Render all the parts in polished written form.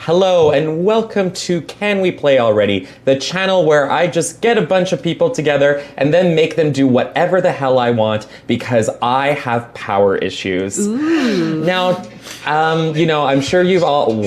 Hello and welcome to Can We Play Already, the channel where I just get a bunch of people together and then make them do whatever the hell I want because I have power issues. Ooh. Now, I'm sure you've all...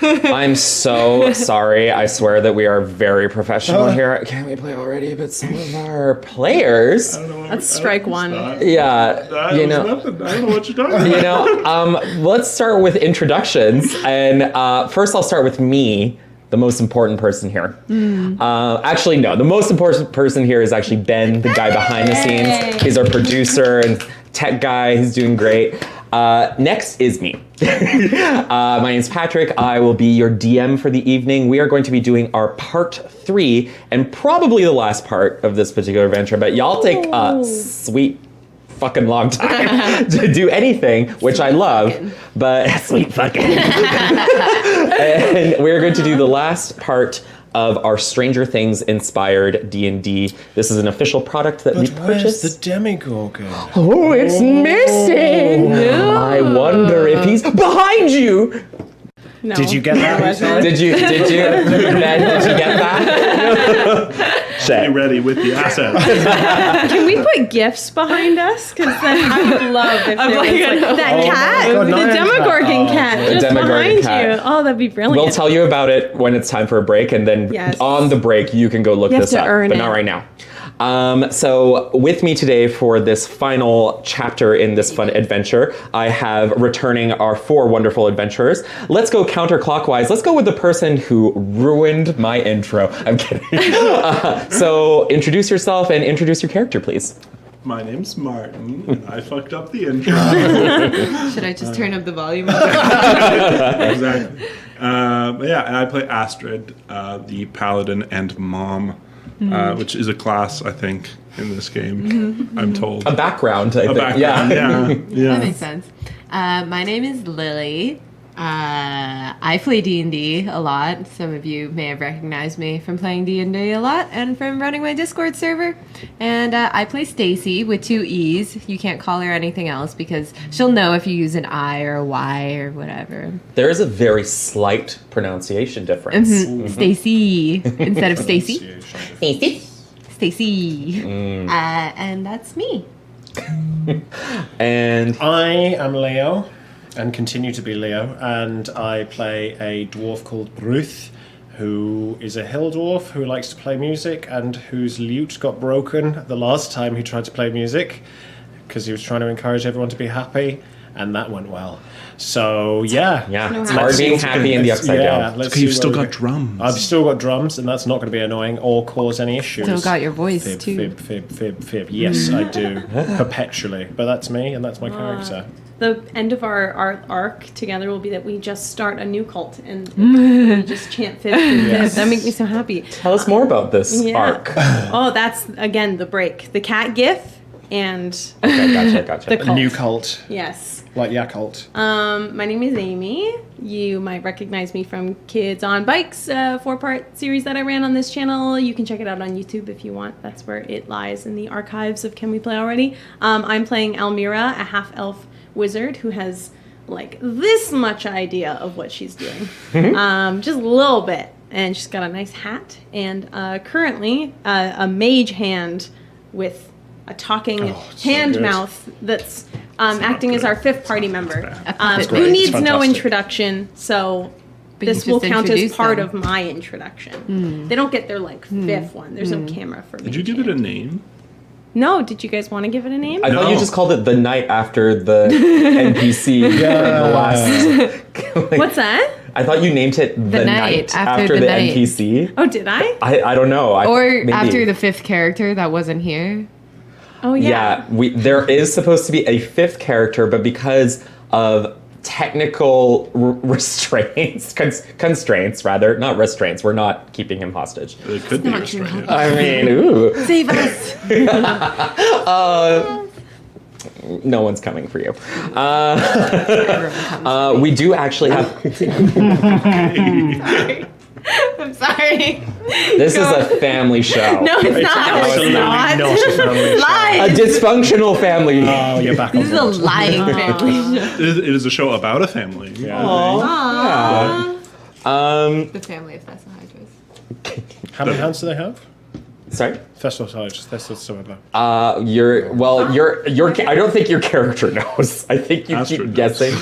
I'm so sorry. I swear that we are very professional here at Can We Play Already, but some of our players... That's strike one. Yeah, nothing. I don't know what you're talking about. Let's start with introductions. And first I'll start with me, the most important person here. Actually, no, the most important person here is actually Ben, the guy behind the scenes. He's our producer and tech guy. He's doing great. Next is me. My name's Patrick. I will be your DM for the evening. We are going to be doing our part 3 and probably the last part of this particular adventure, but y'all take a sweet fucking long time to do anything, which I love, but sweet fucking. And we're going to do the last part of our Stranger Things inspired D&D. This is an official product that we purchased. Where's the Demogorgon? Oh, it's missing! No. I wonder if he's behind you! No. Did you get that? Did you? Ben, did you get that? Be ready with the assets. Can we put gifts behind us? Because then I would love if there was that cat, God, the Demogorgon cat, just Demogorgon behind cat. you. Oh, that'd be brilliant. We'll tell you about it when it's time for a break, and then on the break you can go look this up, but not right now. So with me today for this final chapter in this fun adventure, I have returning our 4 wonderful adventurers. Let's go counterclockwise. Let's go with the person who ruined my intro. I'm kidding. So introduce yourself and introduce your character, please. My name's Martin, and I fucked up the intro. Should I just turn up the volume? Exactly. And I play Astrid, the paladin and mom. Which is a class, I think, in this game. I'm told. A background, I think. Background, yeah. That makes sense. My name is Lily. I play D&D a lot. Some of you may have recognized me from playing D&D a lot and from running my Discord server. And I play Stacy with 2 E's. You can't call her anything else because she'll know if you use an I or a Y or whatever. There is a very slight pronunciation difference. Stacy instead of Stacy. Stacy. Stacy. And that's me. And I am Leo, and continue to be Leo, and I play a dwarf called Ruth, who is a hill dwarf who likes to play music and whose lute got broken the last time he tried to play music because he was trying to encourage everyone to be happy, and that went well. So yeah, it's hard being happy in the upside down. Because you've still got drums. I've still got drums, and that's not going to be annoying or cause any issues. Still got your voice too. Fib. Yes, I do. Perpetually. But that's me, and that's my character. The end of our arc together will be that we just start a new cult and we just chant fib. That makes me so happy. Tell us more about this arc. Oh, that's, again, the break. The cat gif and Gotcha. the cult. A new cult. Yes. Like Yakult. My name is Amy. You might recognize me from Kids on Bikes, 4-part series that I ran on this channel. You can check it out on YouTube if you want. That's where it lies in the archives of Can We Play Already. I'm playing Almira, a half-elf wizard who has like this much idea of what she's doing. Just a little bit. And she's got a nice hat and currently a mage hand with a talking hand mouth that's acting as our 5th party member, who needs no introduction, so But this will count as introduce part them. of my introduction. They don't get their like 5th one. There's no camera for me. Did you give it a name? No, did you guys want to give it a name? I thought you just called it the night after the NPC in the last... What's that? I thought you named it the night after the night. NPC. Oh, did I? I don't know. Or after the 5th character that wasn't here. Oh, yeah. There is supposed to be a 5th character, but because of technical constraints, rather, not restraints, we're not keeping him hostage. It could be restrained. I mean, ooh. Save us! No one's coming for you. We do actually have... I'm sorry. This is a family show. No, it's not. absolutely not a family show. A Lies. dysfunctional family. Oh, you're back on This is a board. lying family show. It is a show about a family. Yeah. Yeah. The family of Thessalhydras. How many hands do they have? Sorry. Thessalhydra. I don't think your character knows. I think you Astrid keep knows. guessing.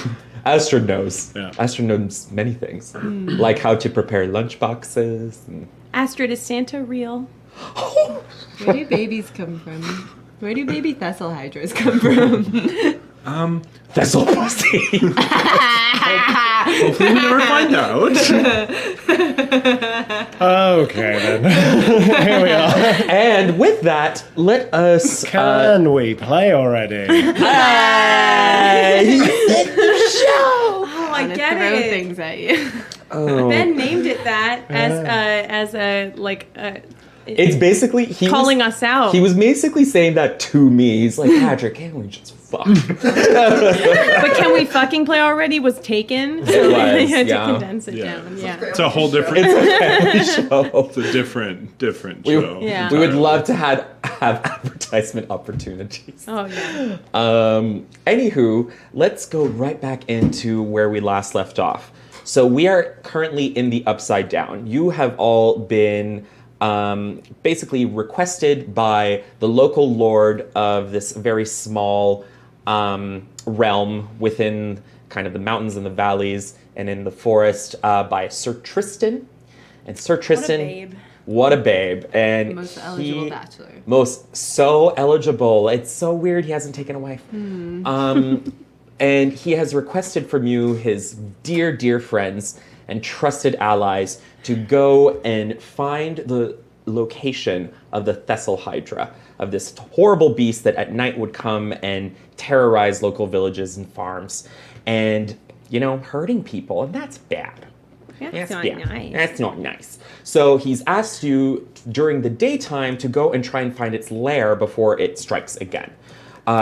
Astrid knows. Yeah. Astrid knows many things, like how to prepare lunch boxes. And... Astrid, is Santa real? Where do babies come from? Where do baby Thessalhydras come from? Thessal pussy. Hopefully we never find out. Okay, then. Here we are. And with that, let us. Can we play already? Oh, I Gonna get throw it. things at you. Oh. Ben named it that as a like It's basically calling us out. He was basically saying that to me. He's like, Patrick, can't we just fuck? But can we fucking play already was taken, so was, they had yeah. to condense it Yeah. down. Yeah. It's a whole different. It's a family show. It's a different We, show. Yeah. we would love to have advertisement opportunities. Oh yeah. Anywho, let's go right back into where we last left off. So we are currently in the Upside Down. You have all been basically requested by the local lord of this very small realm within kind of the mountains and the valleys and in the forest by Sir Tristan. And Sir Tristan, babe. what a babe. And Most eligible bachelor. most so eligible. It's so weird he hasn't taken a wife. And he has requested from you, his dear, dear friends and trusted allies, to go and find the location of the Thessalhydra, of this horrible beast that at night would come and terrorize local villages and farms and, you know, hurting people. And that's bad. That's not bad. nice. That's not nice. So he's asked you during the daytime to go and try and find its lair before it strikes again.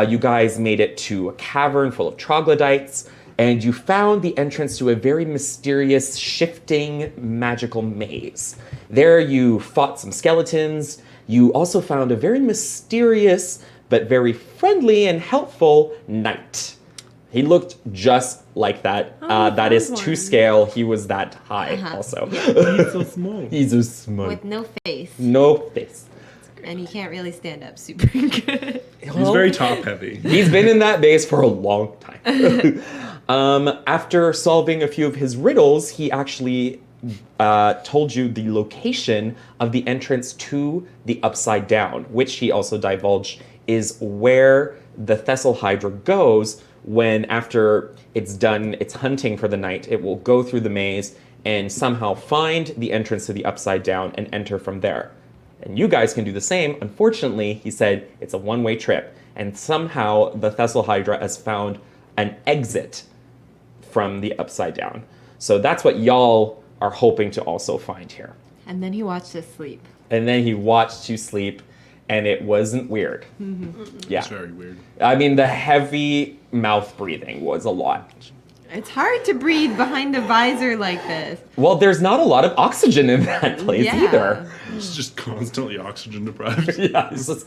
You guys made it to a cavern full of troglodytes, and you found the entrance to a very mysterious, shifting, magical maze. There you fought some skeletons. You also found a very mysterious, but very friendly and helpful knight. He looked just like that. That is to one. scale. He was that high also. He's so small. He's so small. With no face. No face. And he can't really stand up super good. He's very top heavy. He's been in that base for a long time. After solving a few of his riddles, he actually told you the location of the entrance to the Upside Down, which he also divulged is where the Thessalhydra goes when, after it's done its hunting for the night, it will go through the maze and somehow find the entrance to the Upside Down and enter from there. And you guys can do the same. Unfortunately, he said it's a one-way trip. And somehow the Thessalhydra has found an exit from the Upside Down. So that's what y'all are hoping to also find here. And then he watched us sleep. And then he watched you sleep, and it wasn't weird. Yeah. It's very weird. I mean, the heavy mouth breathing was a lot. It's hard to breathe behind a visor like this. Well, there's not a lot of oxygen in that place either. He's just constantly oxygen deprived. Yeah, he's just,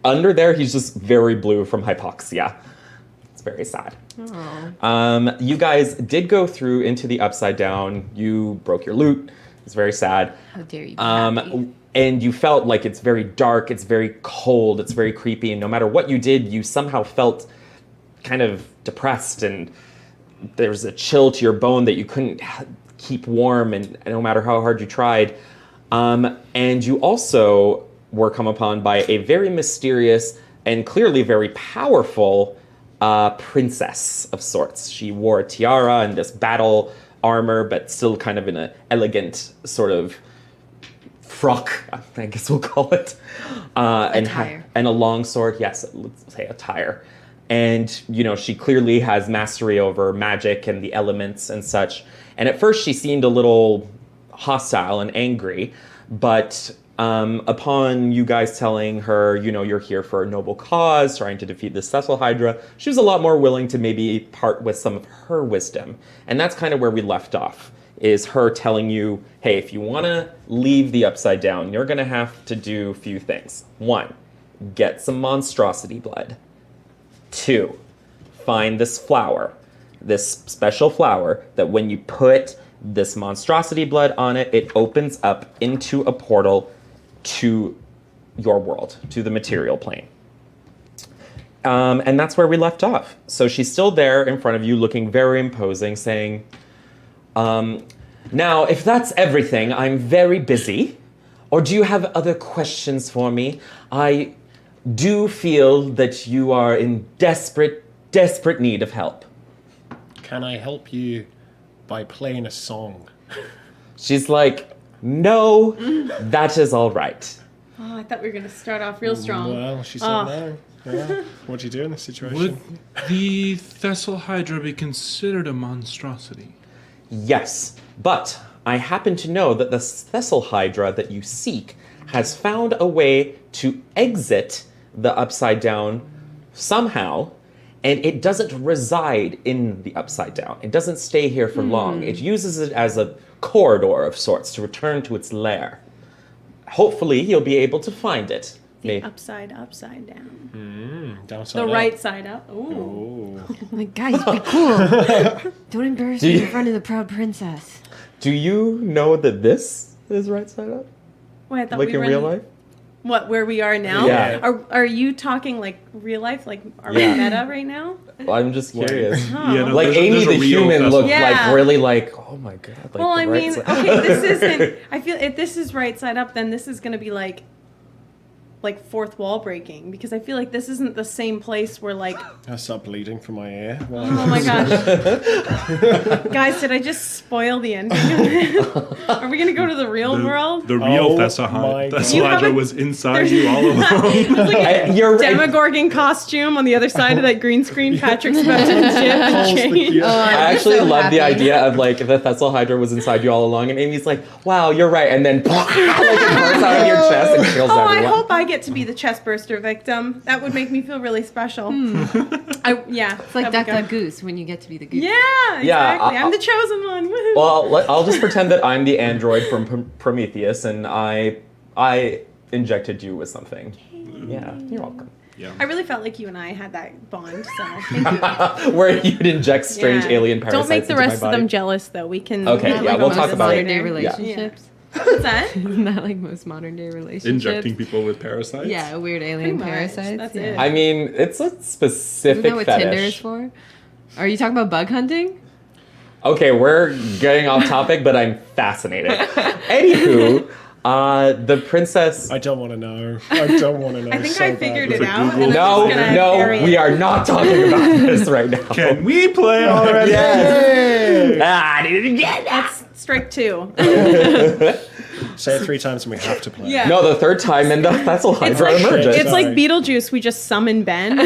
under there, he's just very blue from hypoxia. It's very sad. You guys did go through into the Upside Down. You broke your loot. It's very sad. How dare you be happy. And you felt like it's very dark, it's very cold, it's very creepy, and no matter what you did, you somehow felt kind of depressed, and there was a chill to your bone that you couldn't keep warm, and no matter how hard you tried. And you also were come upon by a very mysterious and clearly very powerful princess of sorts. She wore a tiara and this battle armor, but still kind of in an elegant sort of frock, I guess we'll call it. Attire. And a long sword, yes, let's say attire. And, you know, she clearly has mastery over magic and the elements and such. And at first she seemed a little hostile and angry, but upon you guys telling her, you know, you're here for a noble cause, trying to defeat the Thessalhydra, she was a lot more willing to maybe part with some of her wisdom. And that's kind of where we left off. is her telling you, hey, if you want to leave the Upside Down, you're going to have to do a few things. 1, get some monstrosity blood. 2, find this flower, this special flower that when you put this monstrosity blood on it, it opens up into a portal to your world, to the material plane. And that's where we left off. So she's still there in front of you, looking very imposing, saying, now, if that's everything, I'm very busy. Or do you have other questions for me? I do feel that you are in desperate need of help. Can I help you by playing a song? She's like, no, that is all right. Oh, I thought we were gonna start off real strong. Well, she said no. Yeah. What do you do in this situation? Would the Thessalhydra be considered a monstrosity? Yes, but I happen to know that the Thessalhydra that you seek has found a way to exit the Upside Down somehow, and it doesn't reside in the Upside Down. It doesn't stay here for long. It uses it as a corridor of sorts to return to its lair. Hopefully, you'll be able to find it. The upside down. Downside The up. right side up. Ooh. Ooh. Like, guys, be cool. Don't embarrass me in front of the proud princess. Do you know that this is right side up? Wait, I thought Like we in were real life? What, where we are now? Yeah. Are you talking like real life? Like, are Yeah. we meta right now? I'm just curious. Oh. Yeah, no, Like there's a- Amy there's a the real human looked Yeah. like really like, oh my god. Like Well, the I right mean, side. okay, this isn't. I feel if this is right side up, then this is going to be like fourth wall breaking, because I feel like this isn't the same place where like. I start bleeding from my ear. Oh my gosh, guys! Did I just spoil the ending? Are we going to go to the real world? The real Oh my Thessalhydra God. You have Thessalhydra a- was inside you all along. You're right. Demogorgon costume on the other side of that green screen. Patrick's about to Holds the change. key. I actually so love happy. the idea of like the Thessalhydra was inside you all along, and Amy's like, "Wow, you're right," and then like it bursts out of your chest and kills Oh, I everyone. hope I get to be the chestburster victim. That would make me feel really special. Yeah, It's like Duck Duck Goose when you get to be the goose. Yeah, Yeah, exactly. I'm the chosen one. Woohoo. Well, I'll just pretend that I'm the android from Prometheus, and I injected you with something. Yeah, you're welcome. Yeah. I really felt like you and I had that bond, so thank you. Where you'd inject strange Yeah. alien parasites Don't make the into my rest of body. them jealous, though. We can. Okay, we can yeah, talk we'll about talk this about it. modern day later. relationships. What's that? Isn't that like most modern day relationships? Injecting people with parasites? Yeah, weird alien Pretty much, parasites. that's yeah. it. I mean, it's a specific Isn't that what fetish. Tinder is for? Are you talking about bug hunting? Okay, we're getting off topic, but I'm fascinated. Anywho, the princess. I don't want to know. I don't want to know. I think so I figured badly. it With a out. Google. And No, I'm just gonna no, bury we it. are not talking about this right now. Can we play already? Yes. Ah, I didn't get that. That's strike 2. Say it 3 times and we have to play. Yeah. No, the third time, and the Thessalhydra It's like- emerges. It's like Sorry. Beetlejuice. We just summon Ben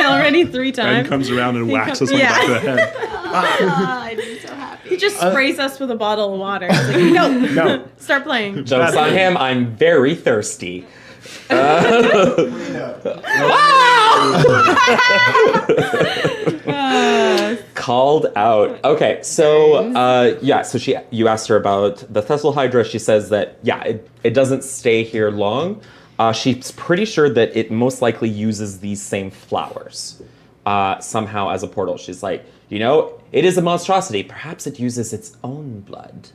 already 3 Ben times. comes around and whacks us on the Yeah. back of the head. I'd be so happy. He just sprays us with a bottle of water. It's like, no, No. start playing. Jokes on him. I'm very thirsty. Called out. Okay, so yeah, so you asked her about the Thessalhydra. She says that it doesn't stay here long. She's pretty sure that it most likely uses these same flowers somehow as a portal. She's like, it is a monstrosity. Perhaps it uses its own blood.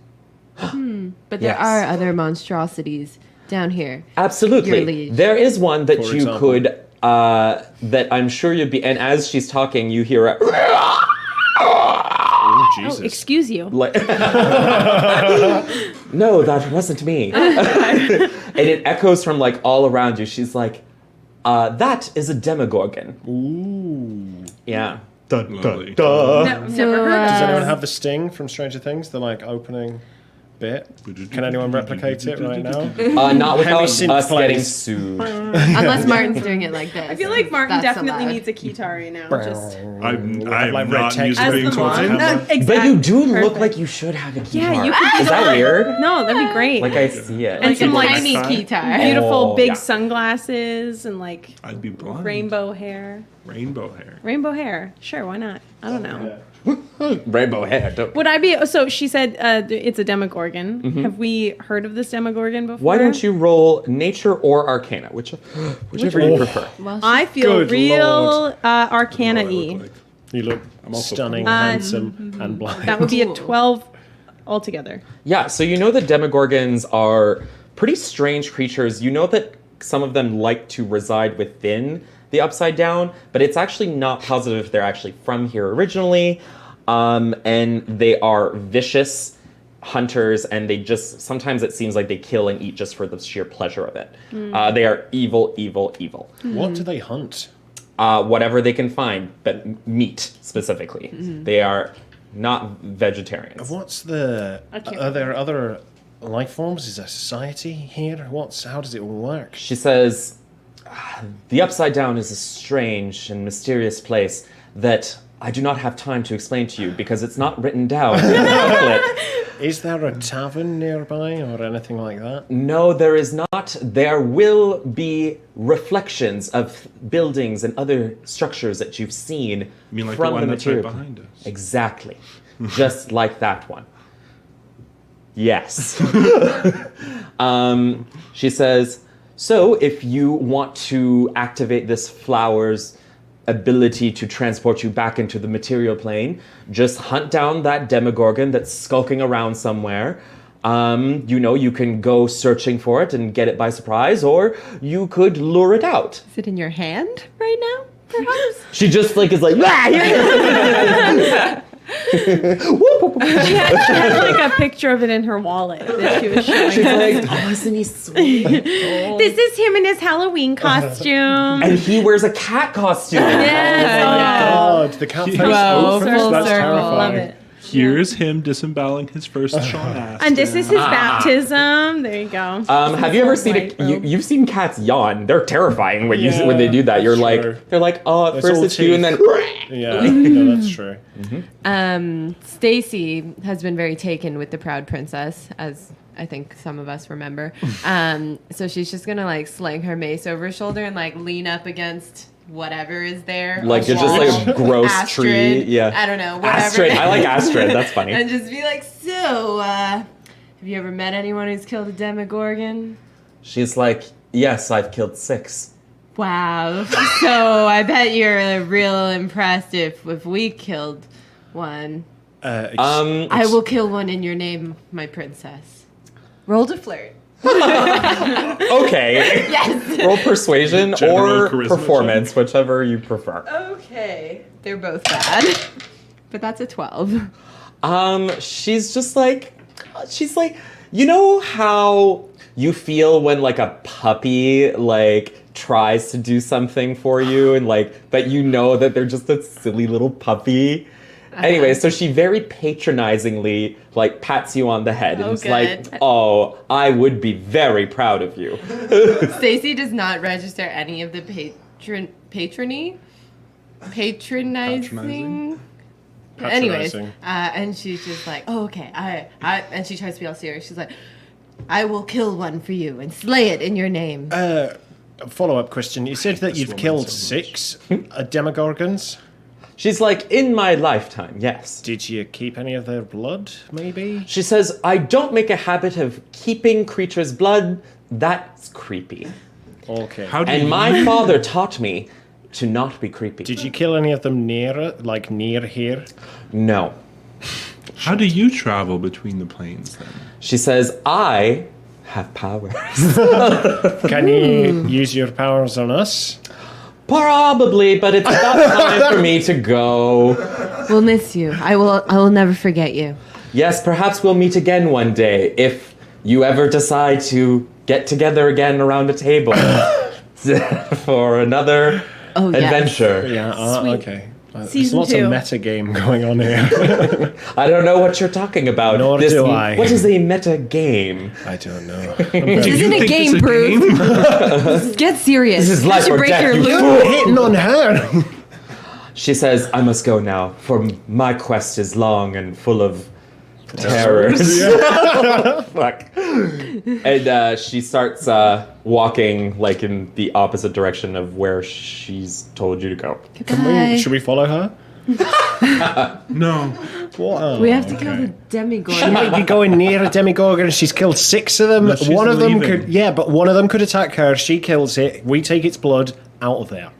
But there Yes. are other monstrosities down here. Absolutely. Your liege. There is one that For you example. could, that I'm sure you'd be, and as she's talking, you hear a, Oh, Jesus. Oh, excuse you. like, no, that wasn't me. And it echoes from like all around you. She's like, that is a Demogorgon. Ooh. Yeah. Lovely. No, So, never heard of Does it. anyone have the sting from Stranger Things? The like opening bit? Can anyone replicate it right now? Not without Heavy us synth getting plays. sued. Unless Martin's doing it like this. I feel like Martin That's definitely allowed. needs a keytar right now. Just I'm like red not text used to as being the told to one. have one. Exactly. But you do look Perfect. like you should have a guitar. Yeah, you could be Is the that one. weird? No, that'd be great. Like I see it. And some Keyboard like tiny next time. guitar. beautiful Oh, big yeah. sunglasses and like I'd be blind. rainbow hair. Rainbow hair. Rainbow hair. Sure, why not? I don't know. Yeah. Rainbow hair. Don't. Would I be? So she said it's a Demogorgon. Have we heard of this Demogorgon before? Why don't you roll nature or arcana, whichever you prefer. Well, I feel Good real Lord. Arcana-y. Like. You look also stunning, cool. handsome, and blind. That would be a 12 altogether. Yeah, so you know that Demogorgons are pretty strange creatures. You know that some of them like to reside within the Upside Down, but it's actually not positive if they're actually from here originally. And they are vicious hunters, and they just, sometimes it seems like they kill and eat just for the sheer pleasure of it. They are evil, evil, evil. What do they hunt? Whatever they can find, but meat specifically. They are not vegetarians. What's the? can't Are there other life forms? Is there society here? How does it all work? She says, the Upside Down is a strange and mysterious place that I do not have time to explain to you because it's not written down in the booklet. Is there a tavern nearby or anything like that? No, there is not. There will be reflections of buildings and other structures that you've seen You mean like from the one that's right material. behind us? Exactly. Just like that one. Yes. She says, so if you want to activate this flower's ability to transport you back into the material plane, just hunt down that Demogorgon that's skulking around somewhere. You can go searching for it and get it by surprise, or you could lure it out. is it in your hand right now, perhaps? She just is like, ah, here. She had like a picture of it in her wallet that she was showing. She's us. like, oh, isn't he sweet? This is him in his Halloween costume. And he wears a cat costume. Yes. God, the cat face Wow, opens. full That's circle. terrifying. Love it. Here's him disemboweling his first Sean Astin. And this is his baptism. There you go. Have you ever seen White robe. you've seen cats yawn? They're terrifying when Yeah, when they do that. You're sure. they're like, oh, at It's first all it's you, and then Yeah, no, that's true. Stacy has been very taken with the Proud Princess, as I think some of us remember. So she's just gonna sling her mace over her shoulder and lean up against whatever is there. like a it's just like wall, a gross Astrid, tree. Yeah, I don't know. Whatever. Astrid. I like Astrid. That's funny. And just be like, so, have you ever met anyone who's killed a Demogorgon? She's like, yes, I've killed 6. Wow. So I bet you're real impressed if we killed one. I will kill one in your name, my princess. Roll to flirt. Okay. Yes. Roll persuasion General or charisma performance, whichever you prefer. Okay. They're both bad. But that's a 12. She's like, you know how you feel when a puppy tries to do something for you and but you know that they're just a silly little puppy. Anyway, so she very patronizingly pats you on the head and is like, good. oh, I would be very proud of you. Stacy does not register any of the patronizing. Patronizing? Anyways, Patronizing. and she's just like, oh, okay. And she tries to be all serious. She's like, I will kill one for you and slay it in your name. Follow-up question. You said that you've woman killed so much. 6 Demogorgons. She's like, in my lifetime, yes. Did you keep any of their blood, maybe? She says, I don't make a habit of keeping creatures' blood. That's creepy. Okay. How do And you my father taught me to not be creepy. Did you kill any of them near here? No. How do you travel between the planes then? She says, I have powers. Can you use your powers on us? Probably, but it's about time for me to go. We'll miss you. I will never forget you. Yes, perhaps we'll meet again one day if you ever decide to get together again around a table for another adventure. Yeah, Sweet. okay. There's Season lots 2. of meta game going on here. I don't know what you're talking about. Nor do I. What is a meta game? I don't know. This You isn't a think game, it's a Bruce. Get serious. This is life you should or break death, your you loop. fool. Hitting on her. She says, I must go now, for my quest is long and full of terrors. Fuck. And she starts walking in the opposite direction of where she's told you to go. Goodbye. Should we follow her? No. What? We have to kill the Demogorgon. She might be going near a Demogorgon. She's killed 6 of them. No, she's one of them leaving. could, but one of them could attack her. She kills it. We take its blood out of there.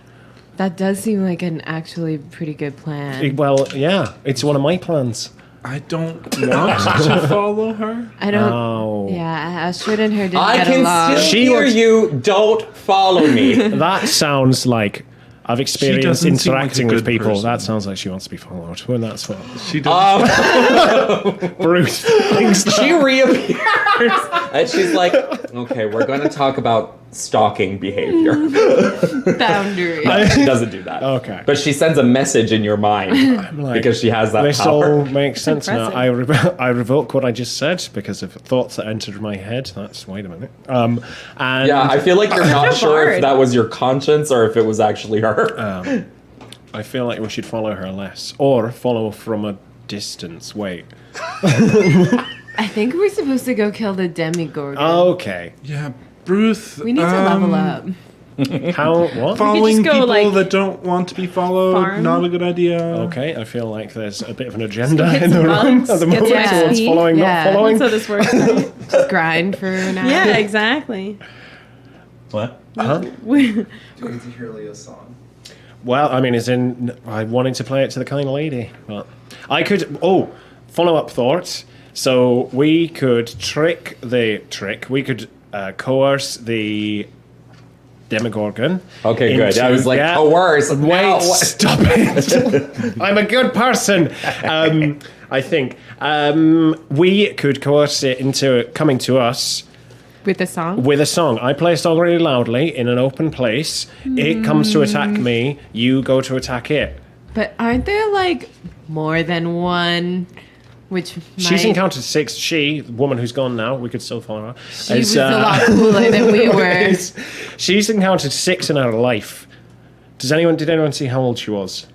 That does seem like an actually pretty good plan. Well, yeah, it's one of my plans. I don't want to follow her. I don't. Oh. Yeah, Astrid and her didn't I get can along. still She hear was- you. Don't follow me. That sounds like I've experienced doesn't seem like a interacting with good people. person. That sounds like she wants to be followed. Well, that's what She does. Bruce thinks. She reappears and she's like, okay, we're going to talk about stalking behavior. Boundary. She doesn't do that. Okay. But she sends a message in your mind like, because she has that This power. all makes sense now. Impressive. I revoke what I just said because of thoughts that entered my head. That's wait a minute. And Yeah, I feel like you're not Such a sure if bard. that was your conscience or if it was actually her. I feel like we should follow her less, or follow from a distance. Wait. I think we're supposed to go kill the Demogorgon. Okay. Yeah, Bruce. We need to level up. How? What? Following go, people like, that don't want to be followed, farm. not a good idea. Okay, I feel like there's a bit of an agenda Hit in the some room bugs, at the get moment some towards XP. following, Yeah. not following. So this works. Right? Just grind for an hour. Yeah, exactly. What? We- Going to hear Leah's song. Well, I mean, I wanted to play it to the kind lady, but I could. Oh, follow-up thoughts. So we could we could coerce the Demogorgon. Okay, good. I was like, yeah. coerce. Wait, Now what? stop it. I'm a good person. I think we could coerce it into coming to us With the song? with a song. I play a song really loudly in an open place. It comes to attack me. You go to attack it. But aren't there like more than one? Which She's might- encountered 6. She, the woman who's gone now, we could still follow her. She was a lot cooler than we were. She's encountered 6 in her life. Did anyone see how old she was?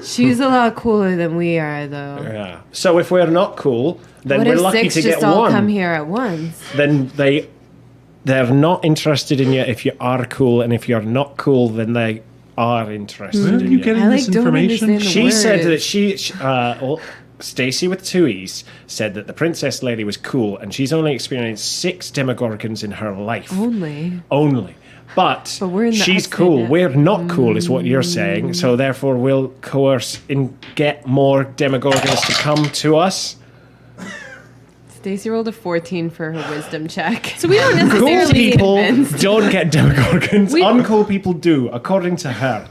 She's a lot cooler than we are, though. Yeah. So if we're not cool, then What we're if lucky 6 to just get all 1. come here at once? Then they're not interested in you if you are cool, and if you're not cool, then they are interested Where are in you you. getting I, like, this don't information? understand the She said word. that Stacy with 2 E's said that the princess lady was cool, and she's only experienced 6 Demogorgons in her life. Only. But we're in the she's upside cool. down. We're not cool, is what you're saying. So therefore, we'll coerce and get more Demogorgons to come to us. Stacey rolled a 14 for her wisdom check. So we don't Cool necessarily. people convinced. don't get Demogorgons. We- Uncool people do, according to her.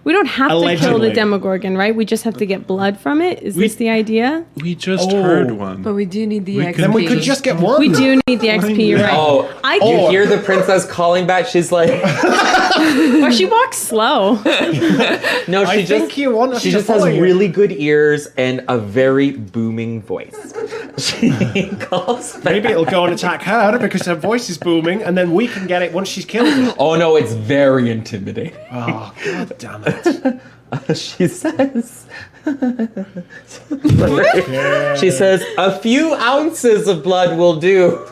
We don't have to kill Allegedly. the Demogorgon, right? We just have to get blood from it. Is this the idea? We just Oh. heard one. But we do need the We XP. could- Then we could just get one. We do need the XP. You're right. Oh, I you can, hear the princess calling back. She's like, or she walks slow. no, I she think just you want us she to just has follow you. really good ears and a very booming voice. She calls back. Maybe it'll go and attack her because her voice is booming, and then we can get it once she's killed it. Oh no, it's very intimidating. Oh, god damn it. She says, she says, a few ounces of blood will do.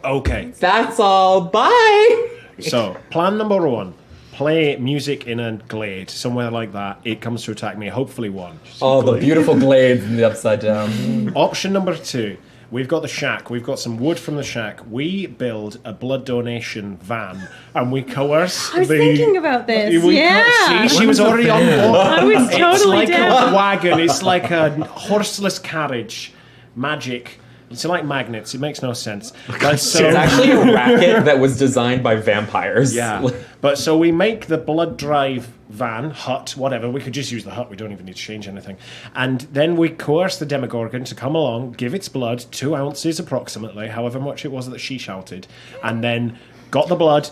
Okay, That's all. Bye. so plan number 1. Play music in a glade, somewhere like that. It comes to attack me, hopefully 1. Oh, the beautiful glades in the upside down. Option number 2. We've got the shack. We've got some wood from the shack. We build a blood donation van, and we coerce I was the... thinking about this. We Yeah. See, she was already on board. I was It's totally like down. a wagon. It's like a horseless carriage. Magic. It's like magnets. It makes no sense. But so, It's actually a racket that was designed by vampires. yeah. But so we make the blood drive van, hut, whatever. We could just use the hut. We don't even need to change anything. And then we coerce the Demogorgon to come along, give its blood, 2 ounces approximately, however much it was that she shouted, and then got the blood.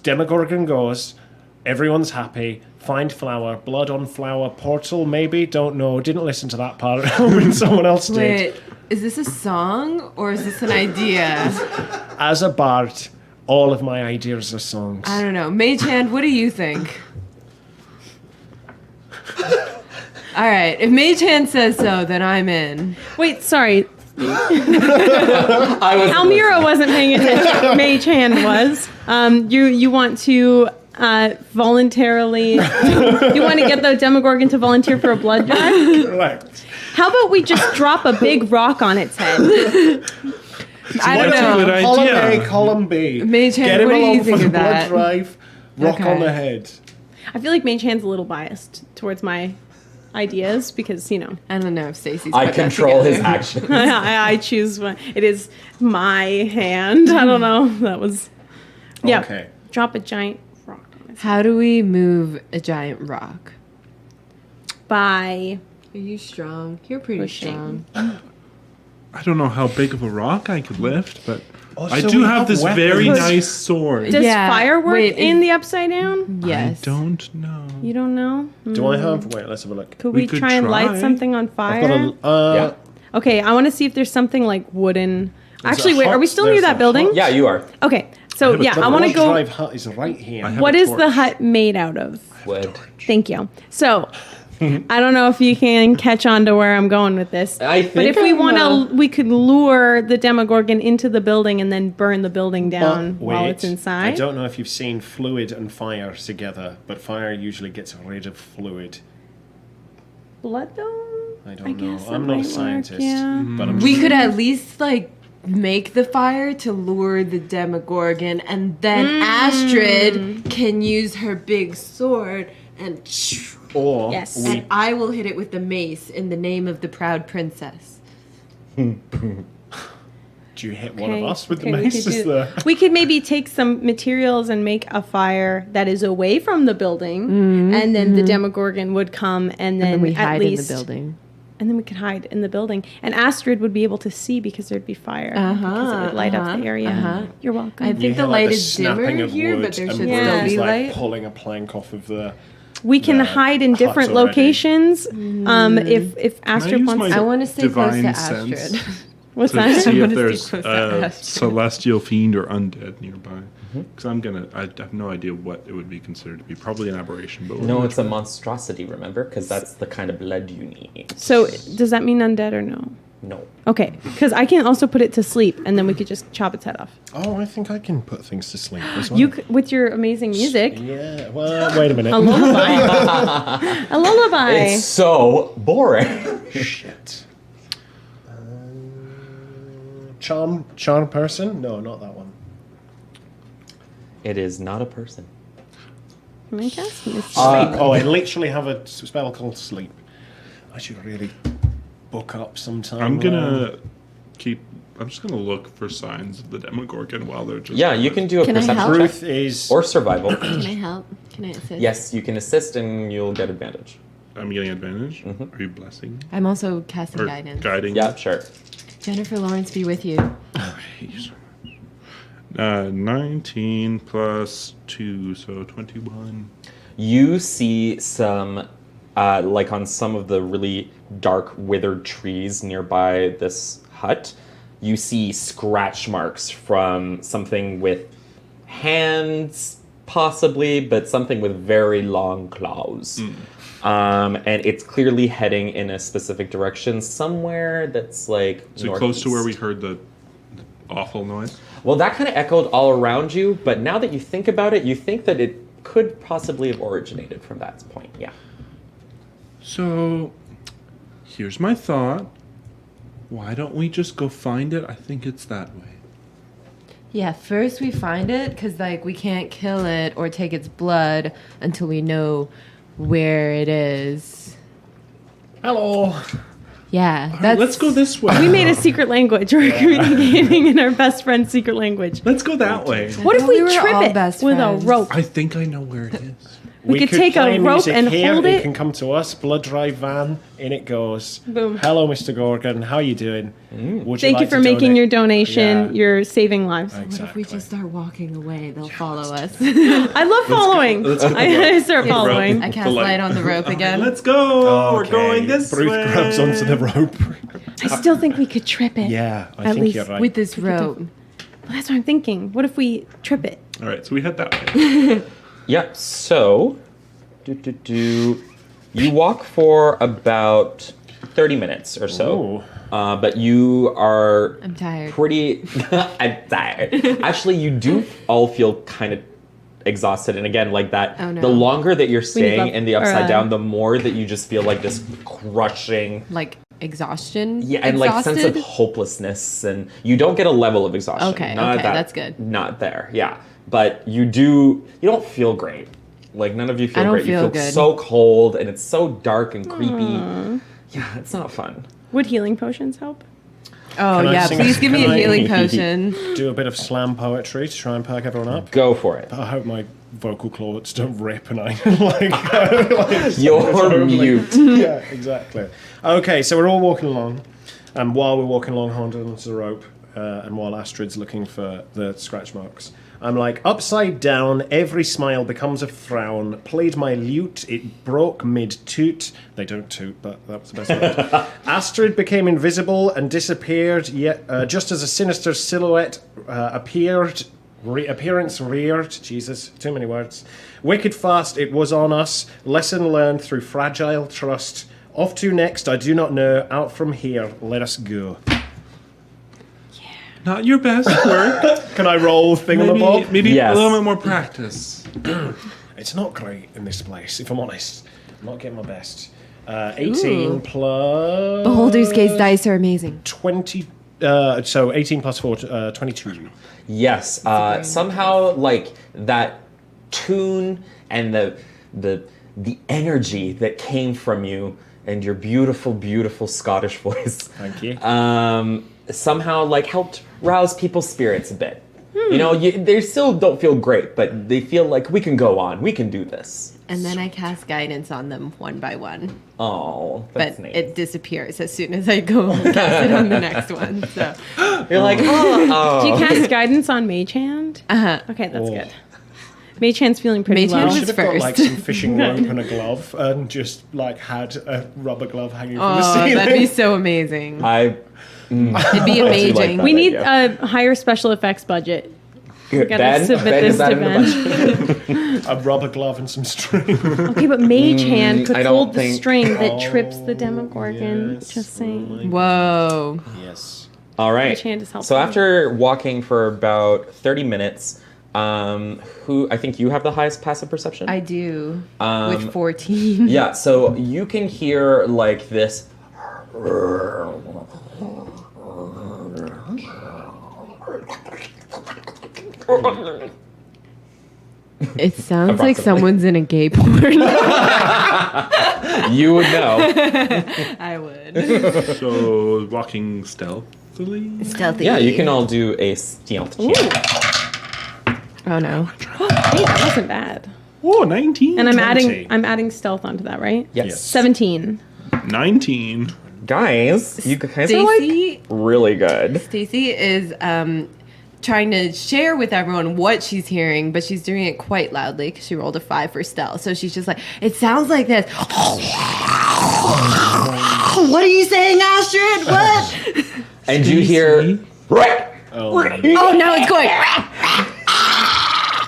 Demogorgon goes. Everyone's happy. Find flower. Blood on flower. Portal, maybe? Don't know. Didn't listen to that part when someone else did. Wait, is this a song or is this an idea? As a bard, all of my ideas are songs. I don't know. Mage Hand, what do you think? All right, if Mage Hand says so, then I'm in. Wait, sorry. I was Almira wasn't paying attention. Mage Hand was. You want to voluntarily. You want to get the Demogorgon to volunteer for a blood drive? Correct. How about we just drop a big rock on its head? I don't That's a know. good Column idea. A, column B. Mage hand, Get him what do you along think for the of blood that? drive. Rock Okay. on the head. I feel like Mage Hand's a little biased towards my ideas because, you know, I don't know if Stacey's. I put that control his together. actions. I choose one. It is my hand. I don't know. That was. Yeah. Okay. Drop a giant rock on its head. How do we move a giant rock? By. Are you strong? You're pretty Pushing. strong. I don't know how big of a rock I could lift, but Oh, I so do we have have this weapons. very nice sword. Does Yeah, fire work wait, in is- the upside down? Yes. I don't know. You don't know? Do I have? Wait, let's have a look. Could We we, could try and try. light something on I've fire? got a. Yeah. Okay, I want to see if there's something like wooden. There's Actually, a wait, hut- are we still there's near that a building? hut. Yeah, you are. Okay, so have a yeah, torch. I want to Blood go. drive hut is right here. I have What a is the torch. hut made out of? Wood. Thank you. So, I don't know if you can catch on to where I'm going with this. I But think if we I'm, want to, we could lure the Demogorgon into the building and then burn the building down But while wait, it's inside. I don't know if you've seen fluid and fire together, but fire usually gets rid of fluid. Blood though? I don't know. guess that I'm not a might work, scientist, yeah. but I'm We sure- could at least like make the fire to lure the Demogorgon, and then Astrid can use her big sword and. Or Yes. we And I will hit it with the mace in the name of the proud princess. do you hit one of Okay, us with okay, the we mace? could Is do- the We could maybe take some materials and make a fire that is away from the building, and then the Demogorgon would come, and then, And we at hide least, in the building. and then we could hide in the building, and Astrid would be able to see because there'd be fire, because it would light up the area. You're welcome. I you think hear the like light the is snapping dimmer of here, wood but there and should Yeah. still Bruce be like light. pulling a plank off of the. We can the hide in huts different already. locations. If Astrid use wants, my I want to stay close to divine Astrid. sense what's to that? see if wanna stay there's close to a Astrid. celestial fiend or undead nearby. Because I have no idea what it would be considered to be. Probably an aberration, but we're No, gonna it's a try. monstrosity, remember? Because that's the kind of blood you need. So does that mean undead or no? No. Okay, because I can also put it to sleep, and then we could just chop its head off. Oh, I think I can put things to sleep as well. You with your amazing music. Yeah. Well, wait a minute. A lullaby. A lullaby. It's so boring. Shit. Charm person? No, not that one. It is not a person. Am I casting this? Sleep. Oh, I literally have a spell called sleep. I should really book up sometime. I'm just gonna look for signs of the Demogorgon while they're just. Yeah, you can do a Can I perception help? check Ruth is. or survival. Can I help? Can I assist? Yes, you can assist and you'll get advantage. I'm getting advantage. Are you blessing I'm also casting or guidance. guiding? Yeah, sure. Jennifer Lawrence be with you. I hate you so much. 19 plus 2, so 21. You see some, like on some of the really dark, withered trees nearby this hut, you see scratch marks from something with hands, possibly, but something with very long claws. And it's clearly heading in a specific direction, somewhere that's like Is it close to where we northeast. heard the awful noise? Well, that kind of echoed all around you, but now that you think about it, you think that it could possibly have originated from that point. Yeah. So, here's my thought. Why don't we just go find it? I think it's that way. Yeah, first we find it, because, like, we can't kill it or take its blood until we know where it is. Hello. Yeah, All right, that's... let's go this way. We made a secret language. We're communicating in our best friend's secret language. Let's go that way. What if thought we we were trip all it best with friends. a rope? I think I know where it is. We could take a play rope music and here, hold It it. can come to us. Blood drive van. In it goes. Boom. Hello, Mr. Gorgon. How you doing? Would Thank you like for to making donate? your donation. Yeah. You're saving lives. What if Exactly. we just start walking away? They'll follow us. I love following. let's get the I rope. start The rope. following. I cast The light. light on the rope again. Let's go. We're Okay. going this Bruce way. grabs onto the rope. I still think we could trip it. Yeah, I At think least you're right. With this rope. Well, that's what I'm thinking. What if we trip it? All right, so we head that way. Yeah, so you walk for about 30 minutes or so. But you are I'm tired. pretty I'm tired. Actually, you do all feel kind of exhausted. And again, like that, Oh, no. the longer that you're staying love- in the or, upside down, the more that you just feel like this crushing, Like exhaustion. yeah, and like sense of Exhausted? hopelessness. And you don't get a level of exhaustion. Okay, Not okay, that's good. Not there, yeah. But you don't feel great. Like none of you feel I don't great. You feel feel good. so cold and it's so dark and creepy. Yeah, it's not fun. Would healing potions help? Oh Can I yeah, sing- please give me a can I- healing potion. Do a bit of slam poetry to try and perk everyone up. Go for it. I hope my vocal cords don't rip and I like You're mute. yeah, exactly. Okay, so we're all walking along, and while we're walking along, holding onto the rope, and while Astrid's looking for the scratch marks, I'm like, upside down, every smile becomes a frown. Played my lute, it broke mid-toot. They don't toot, but that was the best word. Astrid became invisible and disappeared, yet just as a sinister silhouette appeared. Appearance reared. Jesus, too many words. Wicked fast, it was on us. Lesson learned through fragile trust. Off to next, I do not know. Out from here, let us go. Not your best work. Can I roll thingamabob? Maybe Yes. a little bit more practice. It's not great in this place, if I'm honest. I'm not getting my best. 18 Ooh. plus... Beholder's Gaze dice are amazing. 20... so 18 plus 4, 22. Yes. Somehow, like that tune and the energy that came from you and your beautiful, beautiful Scottish voice. Thank you. Somehow, like helped rouse people's spirits a bit. You know, they still don't feel great, but they feel like we can go on. We can do this. And then I cast guidance on them one by one. Oh, that's But neat. it disappears as soon as I go and cast it on the next one. So You're like, oh. Do you cast guidance on Mage Hand? uh-huh. Okay, that's Oh. good. Mage Hand's feeling pretty Mage low. Hand I was should have got like first. some fishing rope and a glove and just like had a rubber glove hanging from the Oh, ceiling. that'd be so amazing. I It'd be I do like amazing. that. We need idea. a higher special effects budget. Gotta Ben, submit Ben, this is that to in the budget? A rubber glove and some string. Okay, but Mage Hand could I don't hold the think- string that trips the Demogorgon. yes. Just saying. Whoa. Yes. All right. Mage Hand is helpful. So after walking for about 30 minutes, who I think you have the highest passive perception? I do. With 14. Yeah, so you can hear like this. It sounds like Approximately. someone's in a gay porn. You would know. I would. So walking stealthily. Stealthy. Yeah, you can all do a stealth check. Oh no. Hey, that wasn't bad. Oh, 19. And I'm 20. adding stealth onto that, right? Yes. 17. 19. Guys, you guys are like Stacy really good. Stacy is trying to share with everyone what she's hearing, but she's doing it quite loudly because she rolled a 5 for stealth. So she's just like, it sounds like this. What are you saying, Astrid? What? And you hear right. Oh, Oh, now it's going.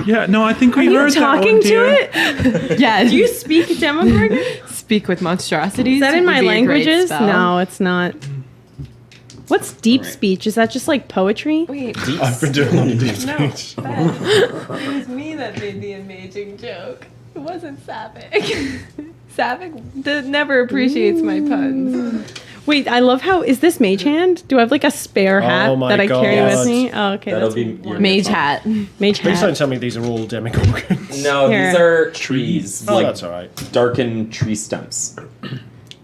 Yeah, no, I think we Are you heard that talking one, to dear. it? Yeah. Do you speak Demogorgon? speak with monstrosities? Is that in would my be a great languages? spell. No, it's not. What's deep speech? Is that just like poetry? Wait. I've been doing a lot of deep No, speech. it was me that made the amazing joke. It wasn't Savick. Savick never appreciates my puns. Wait, I love how. Is this Mage Hand? Do I have like a spare hat Oh my that I carry God. with me? Oh, okay. That'll That's be your Mage hat. Mage Please don't Hat. tell me these are all demogorgons. No, Here. these are trees, Oh, like that's all right. darkened tree stumps.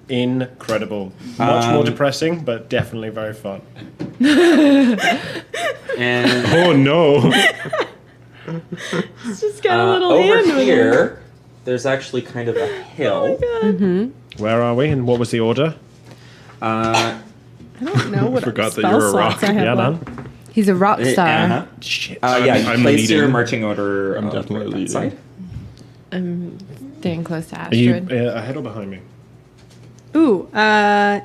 Incredible. Much more depressing, but definitely very fun. And Oh, no. It's just got a little over hand with it. here, there's actually kind of a hill. Where are we, and what was the order? Uh, I don't know what Forgot that spell you were a slots rock. I have Yeah, left. man. He's a rock star. uh-huh. Shit. Yeah, you I'm place your leading. marching order. I'm definitely right leading. side. I'm staying close to Are you Astrid. ahead or behind me? Ooh, I'll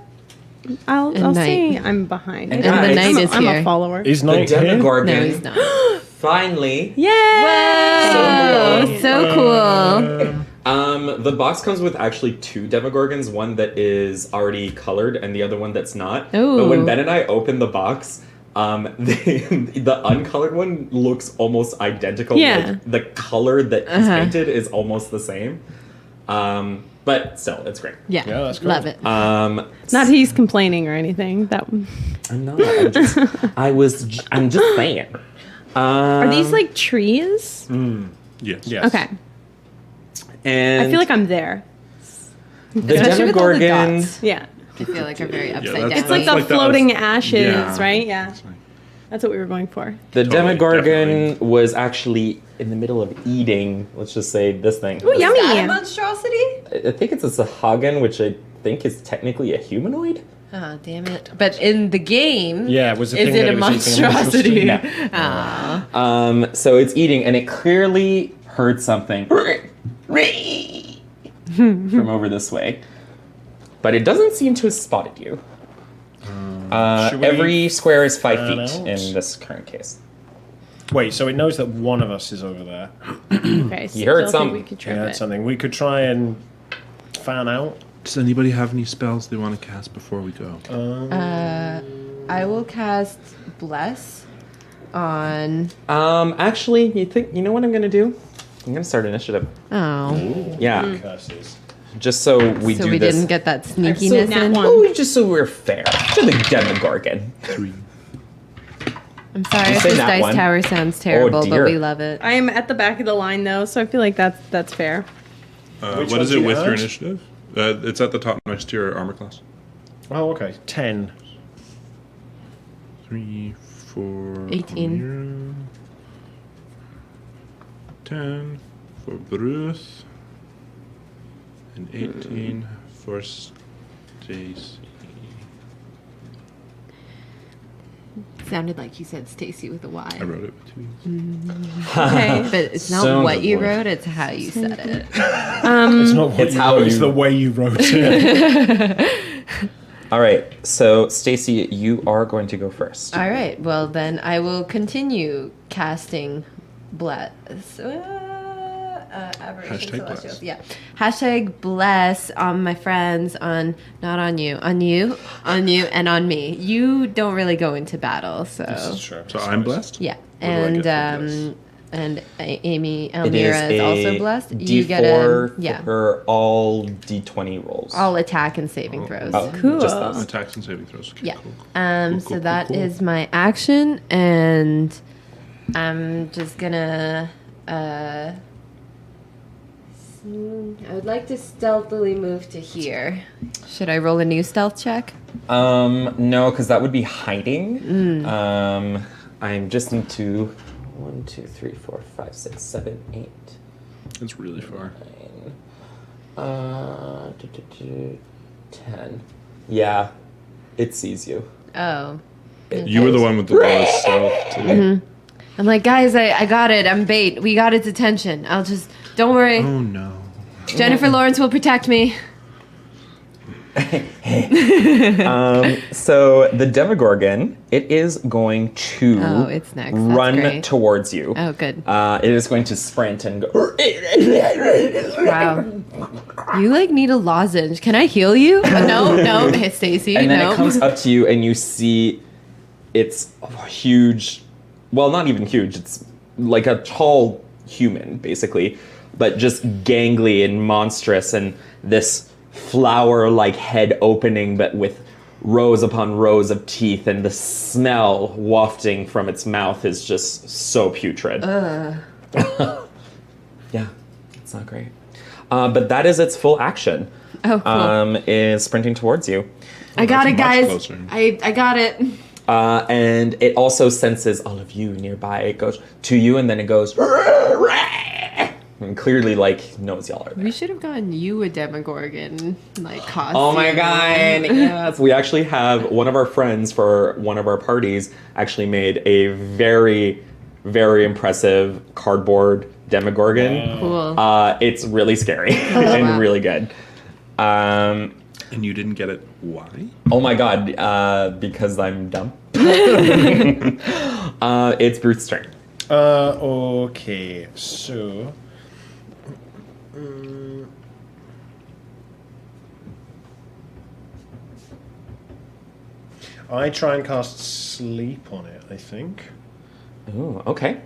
And say knight. I'm behind. And the guys, knight is I'm here. a follower. Is The Knight here? Demogorgon No, he's not. finally. Yay! Whoa! So cool. The box comes with actually 2 Demogorgons, one that is already colored and the other one that's not. Ooh. But when Ben and I opened the box, The uncolored one looks almost identical. Yeah. Like, the color that he's painted is almost the same. But still, it's great. Yeah, Yeah, that's cool. love it. Not he's complaining or anything. That I'm not. I'm just saying. are these like trees? Yes. Yes. Okay, And I feel like I'm there. the Especially with all the Demogorgon. dots. Yeah, I feel like are very upside that's- down. it's like the like that floating was- ashes, yeah. right? Yeah, It's like- that's what we were going for. The Totally, Demogorgon definitely. was actually in the middle of eating, let's just say, this thing. Ooh, yummy! Is that a monstrosity? I think it's a Sahagin, which I think is technically a humanoid. Oh, damn it. But in the game, Yeah, was the is thing it that a it was eating a monstrosity? monstrosity? Aw. So it's eating, and it clearly heard something from over this way. But it doesn't seem to have spotted you. Should we Every square is 5 fan feet out? in this current case. Wait, so it knows that one of us is over there. Okay, You heard still think something. we could Yeah, trip that's it. something. We could try and fan out. Does anybody have any spells they want to cast before we go? I will cast Bless on. Actually, you know what I'm gonna do? I'm gonna start initiative. Oh. Yeah, Curses. just so we So do we this. didn't get that So, sneakiness Nat in. one. oh, just so we're fair to the Demogorgon. 3. I'm sorry You if say this nat dice one. tower sounds terrible, but dear. we love it. I am at the back of the line though, so I feel like that's fair. What Which ones is do it you with your add? initiative? It's at the top next to your armor class. Oh, okay. 10. 3, 4. 18. Amira. 10 for Bruce. And 18 for Stacy. Sounded like you said Stacy with a Y. I wrote it with 2 E's. Okay. But it's not Sounds what you like- wrote, it's how you said it. It's not what It's you how wrote, it's you- the way you wrote it. All right, so Stacy, you are going to go first. All right, well then I will continue casting Bless. Aberration Hashtag Celestials. bless. Yeah. Hashtag bless on my friends, on not on you, on you, on you, and on me. You don't really go into battle, so True. So I'm blessed? yeah. What do I get for this? And Amy It Elmira is also a blessed. D4 You get a yeah. for all D20 rolls. All attack and saving throws. Oh, Cool. just those. Attacks and saving throws. Okay, Yeah. cool. So Cool, that cool. is my action, and I'm just gonna. I would like to stealthily move to here. Should I roll a new stealth check? No, because that would be hiding. I just need to 1, 2, 3, 4, 5, 6, 7, 8, It's really far. 9, 10. Yeah, it sees you. Oh. You were the one with the lowest stealth, too. I'm like, guys, I got it. I'm bait. We got its attention. I'll just. Don't worry. Oh, no. Jennifer Lawrence will protect me. So the Demogorgon, it is going to Oh, it's next. That's run great. towards you. Oh, good. It is going to sprint and go. Wow. You like need a lozenge. Can I heal you? No, hit Stacy. And then No. it comes up to you, and you see it's huge. Well, not even huge. It's like a tall human, basically, but just gangly and monstrous, and this flower-like head opening, but with rows upon rows of teeth, and the smell wafting from its mouth is just so putrid. Yeah, it's not great. But that is its full action. Oh, cool. Is sprinting towards you. I got it, That's much guys. closer. I got it. And it also senses all of you nearby. It goes to you, and then it goes, and clearly, like, knows y'all are there. We should have gotten you a Demogorgon, like, costume. Oh my god, yes. We actually have one of our friends for one of our parties actually made a very, very impressive cardboard Demogorgon. Cool. It's really scary and wow. really good. And you didn't get it. Why? Oh my god, because I'm dumb. It's Bruce's turn. Okay, so. I try and cast sleep on it, I think. Ooh, okay.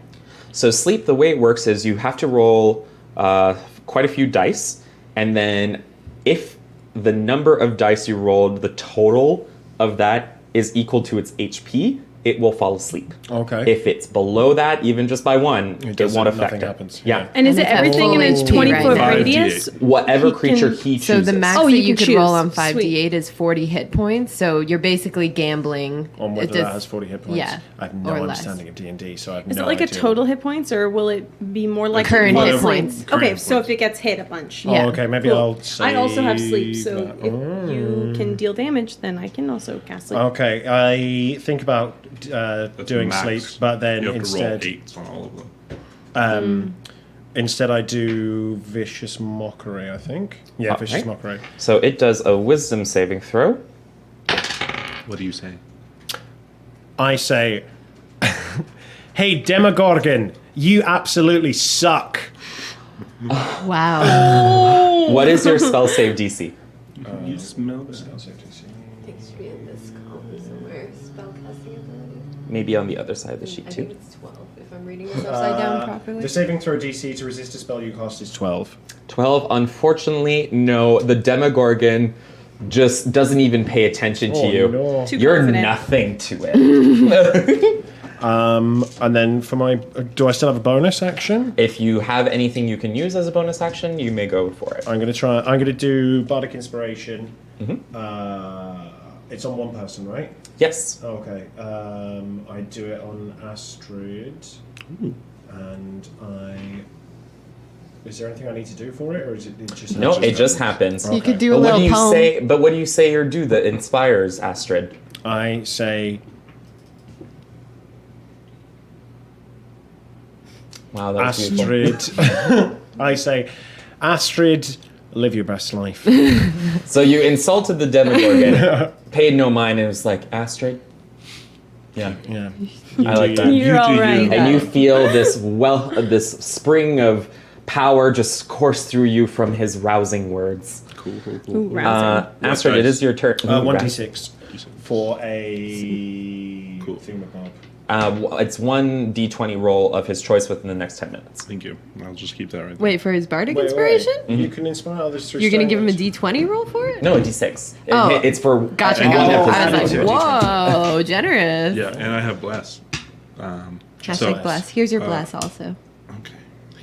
So sleep, the way it works is you have to roll quite a few dice, and then if the number of dice you rolled, the total of that is equal to its HP, it will fall asleep. Okay. If it's below that, even just by one, it won't affect nothing it. happens. Yeah. And is it it's at everything in a full HP 20-foot right now. radius? Whatever He creature can- he chooses. So the max Oh, that you you can could roll choose. on 5d8 Sweet. is 40 hit points. So you're basically gambling. On whether It does- that has 40 hit points. Yeah, I have no or less. understanding of D&D, so I have Is no it like idea. a total hit points, or will it be more like Current hit it falls points. asleep? Current Okay, hit so points. if it gets hit a bunch. Oh, Yeah. okay, maybe Cool. I'll say I also have sleep, so that. if you can deal damage, then I can also cast sleep. Okay, I think about That's doing max. sleep, but then You have instead, to roll 8s on all of them. instead I do vicious mockery. I think. Yeah, Okay. vicious mockery. So it does a wisdom saving throw. What do you say? I say, "Hey, Demogorgon, you absolutely suck." Wow. What is your spell save DC? You smell that. It should be in this column somewhere. Spellcasting ability. Maybe on the other side of the sheet too. it's 12 if I'm reading this upside down properly. The saving throw DC to resist a spell you cast is 12. 12. Unfortunately, no. The Demogorgon just doesn't even pay attention to Oh, you. no. Too You're confident. nothing to it. And then for my, do I still have a bonus action? If you have anything you can use as a bonus action, you may go for it. I'm gonna do bardic inspiration. Mm-hmm. It's on one person, right? Yes. Okay. I do it on Astrid, and I. Is there anything I need to do for it, or is it just? No, it just happens. You could do But a what little do you poem. say? But what do you say or do that inspires Astrid? I say, Wow, that was beautiful. Astrid. I say, Astrid, live your best life. So you insulted the Demogorgon, paid no mind, and was like, Astrid? Yeah. Yeah. I like that. You're all right. And you feel this spring of power just course through you from his rousing words. Cool. Ooh, rousing. Astrid, dice? it is your turn. Ooh, 1d6 for a Cool. thingamabob. It's 1d20 roll of his choice within the next 10 minutes. Thank you. I'll just keep that right there. Wait, for his bardic Wait, inspiration? You can inspire others through. You're going to give him a strength. d20 roll for it? No, a d6. Oh. It's for Gotcha, one gotcha. of his I was attitudes. like, whoa, generous. Yeah, and I have bless. Hashtag bless. Here's your bless also.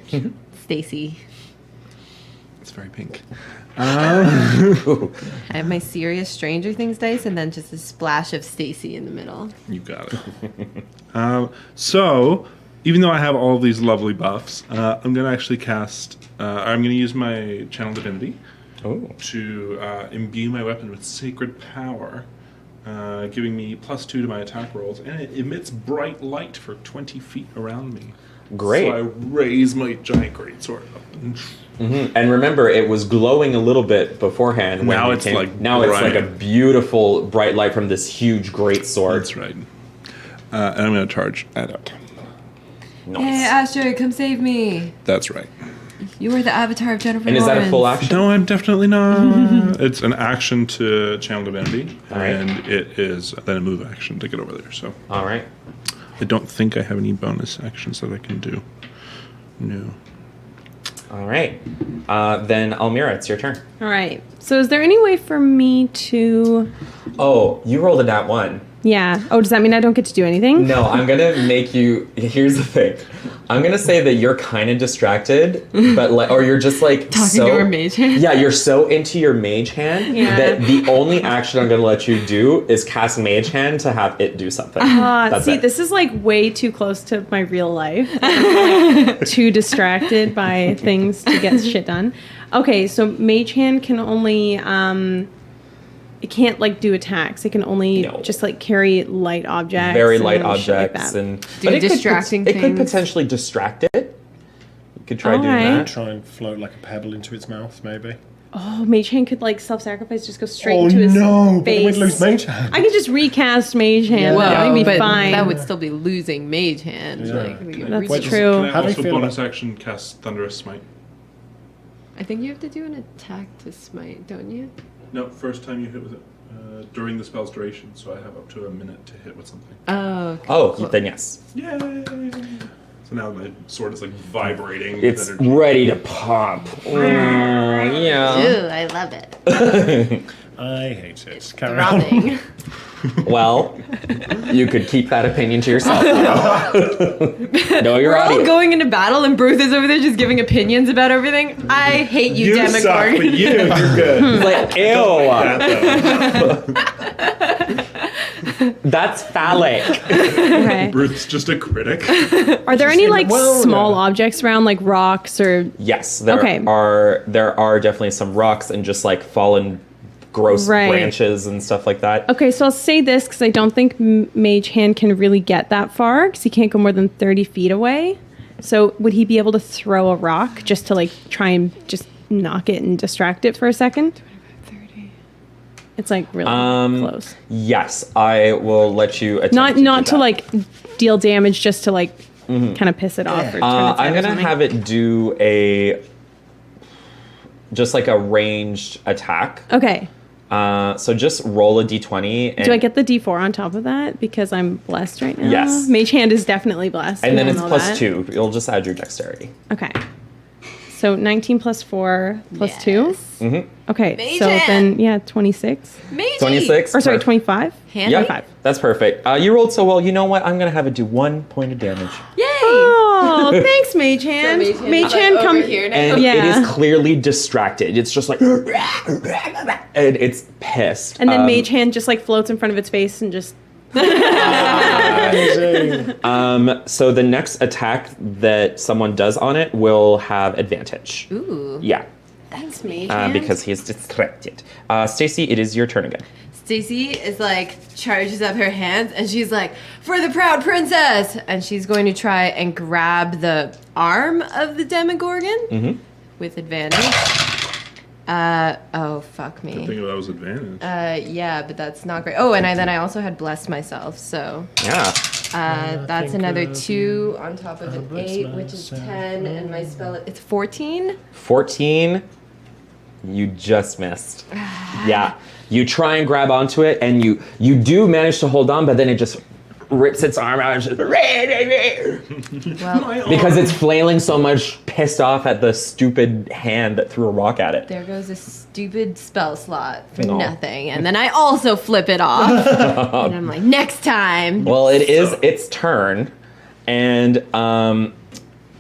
Okay. Stacy. It's very pink. Ooh. I have my serious Stranger Things dice and then just a splash of Stacy in the middle. You got it. So, even though I have all these lovely buffs, I'm going to actually cast. I'm going to use my Channel Divinity Ooh. to imbue my weapon with sacred power, giving me +2 to my attack rolls, and it emits bright light for 20 feet around me. Great. So I raise my giant greatsword up. And remember, it was glowing a little bit beforehand. When Now you it's came. like Now it's like a bright. beautiful bright light from this huge great sword. That's right. And I'm going to charge at it. Nice. Hey, Astrid, come save me. That's right. You were the avatar of Jennifer And is that a Lawrence. full action? No, I'm definitely not. It's an action to Channel Divinity, All right. and it is then a move action to get over there. So All right. I don't think I have any bonus actions that I can do. No. All right. Then Almira, it's your turn. All right. So is there any way for me to... Oh, you rolled a nat 1. Yeah. Oh, does that mean I don't get to do anything? No, I'm gonna make you. Here's the thing. I'm gonna say that you're kind of distracted, but or you're just like Talking to her mage hand? Yeah, you're so into your mage hand Yeah. that the only action I'm gonna let you do is cast mage hand to have it do something. That's See, it. this is like way too close to my real life. I'm like, too distracted by things to get shit done. Okay, so mage hand can only it can't like do attacks. It can only No. just like carry light objects. Very light and shit like objects that. and Do but it distracting It could things. potentially distract it. You could try doing Alright. that. Try and float like a pebble into its mouth, maybe. Oh, mage hand could like self-sacrifice, just go straight Oh into his no! But then face. we'd lose mage hand. I can just recast mage hand. Whoa, That would be but fine. that would still be losing mage hand. Yeah. Like, we could That's reach- true. Can I How do you also feel bonus about- action cast Thunderous Smite? I think you have to do an attack to smite, don't you? No, first time you hit with it. During the spell's duration, so I have up to a minute to hit with something. Oh. Okay. Oh, then yes. Yay! So now my sword is like vibrating. with It's energy. ready to pop. Yeah. Ooh, I love it. I hate it. Carry on. Throbbing. Well, you could keep that opinion to yourself. Know your We're all audience. going into battle, and Bruce is over there just giving opinions about everything. I hate you, You suck, but Demogorgon. you're good. It's like, ew. That, though. That's phallic. Okay. Ruth's just a critic. Are there any like well, small yeah. objects around, like rocks or? Yes, there Okay. are definitely some rocks and just like fallen gross Right. branches and stuff like that. Okay, so I'll say this because I don't think Mage Hand can really get that far because he can't go more than 30 feet away. So would he be able to throw a rock just to like try and just knock it and distract it for a second? 30. It's like really close. Yes, I will let you attempt Not do to that. like deal damage, just to like kind of piss it off. Or turn its I'm head or gonna something. have it do just like a ranged attack. Okay. So just roll a d20. And, Do I get the D4 on top of that because I'm blessed right now? Yes. Mage Hand is definitely blessed. And then we it's all know plus that. 2. You'll just add your dexterity. Okay. So 19 plus 4 plus 2. Mm-hmm. Okay. Mage so Hand. then, 26. Matey. 26. Or sorry, Perfect. 25. Handy. Yep, that's perfect. You rolled so well. You know what? I'm gonna have it do 1 point of damage. Yay! Oh, thanks, Mage Hand. Mage Hand, come here now. And Yeah. it is clearly distracted. It's just like, and it's pissed. And then Mage Hand just like floats in front of its face and just. Amazing. So the next attack that someone does on it will have advantage. Ooh. Yeah, Thanks, Mage Hand. because he is distracted. Stacy, it is your turn again. Stacy is like charges up her hands and she's like, "For the proud princess!" And she's going to try and grab the arm of the Demogorgon with advantage. Oh fuck I think me. that was advantage. Yeah, but that's not great. Oh, and then I also had blessed myself, so Yeah. that's think another of 2 on top of an bless 8, which is myself. 10, and my spell it's 14. 14. You just missed. Yeah. You try and grab onto it, and you do manage to hold on, but then it just rips its arm out and just Well, because it's flailing so much, pissed off at the stupid hand that threw a rock at it. there goes a stupid spell slot for No. nothing, and then I also flip it off, and I'm like, next time. Well, it is its turn, and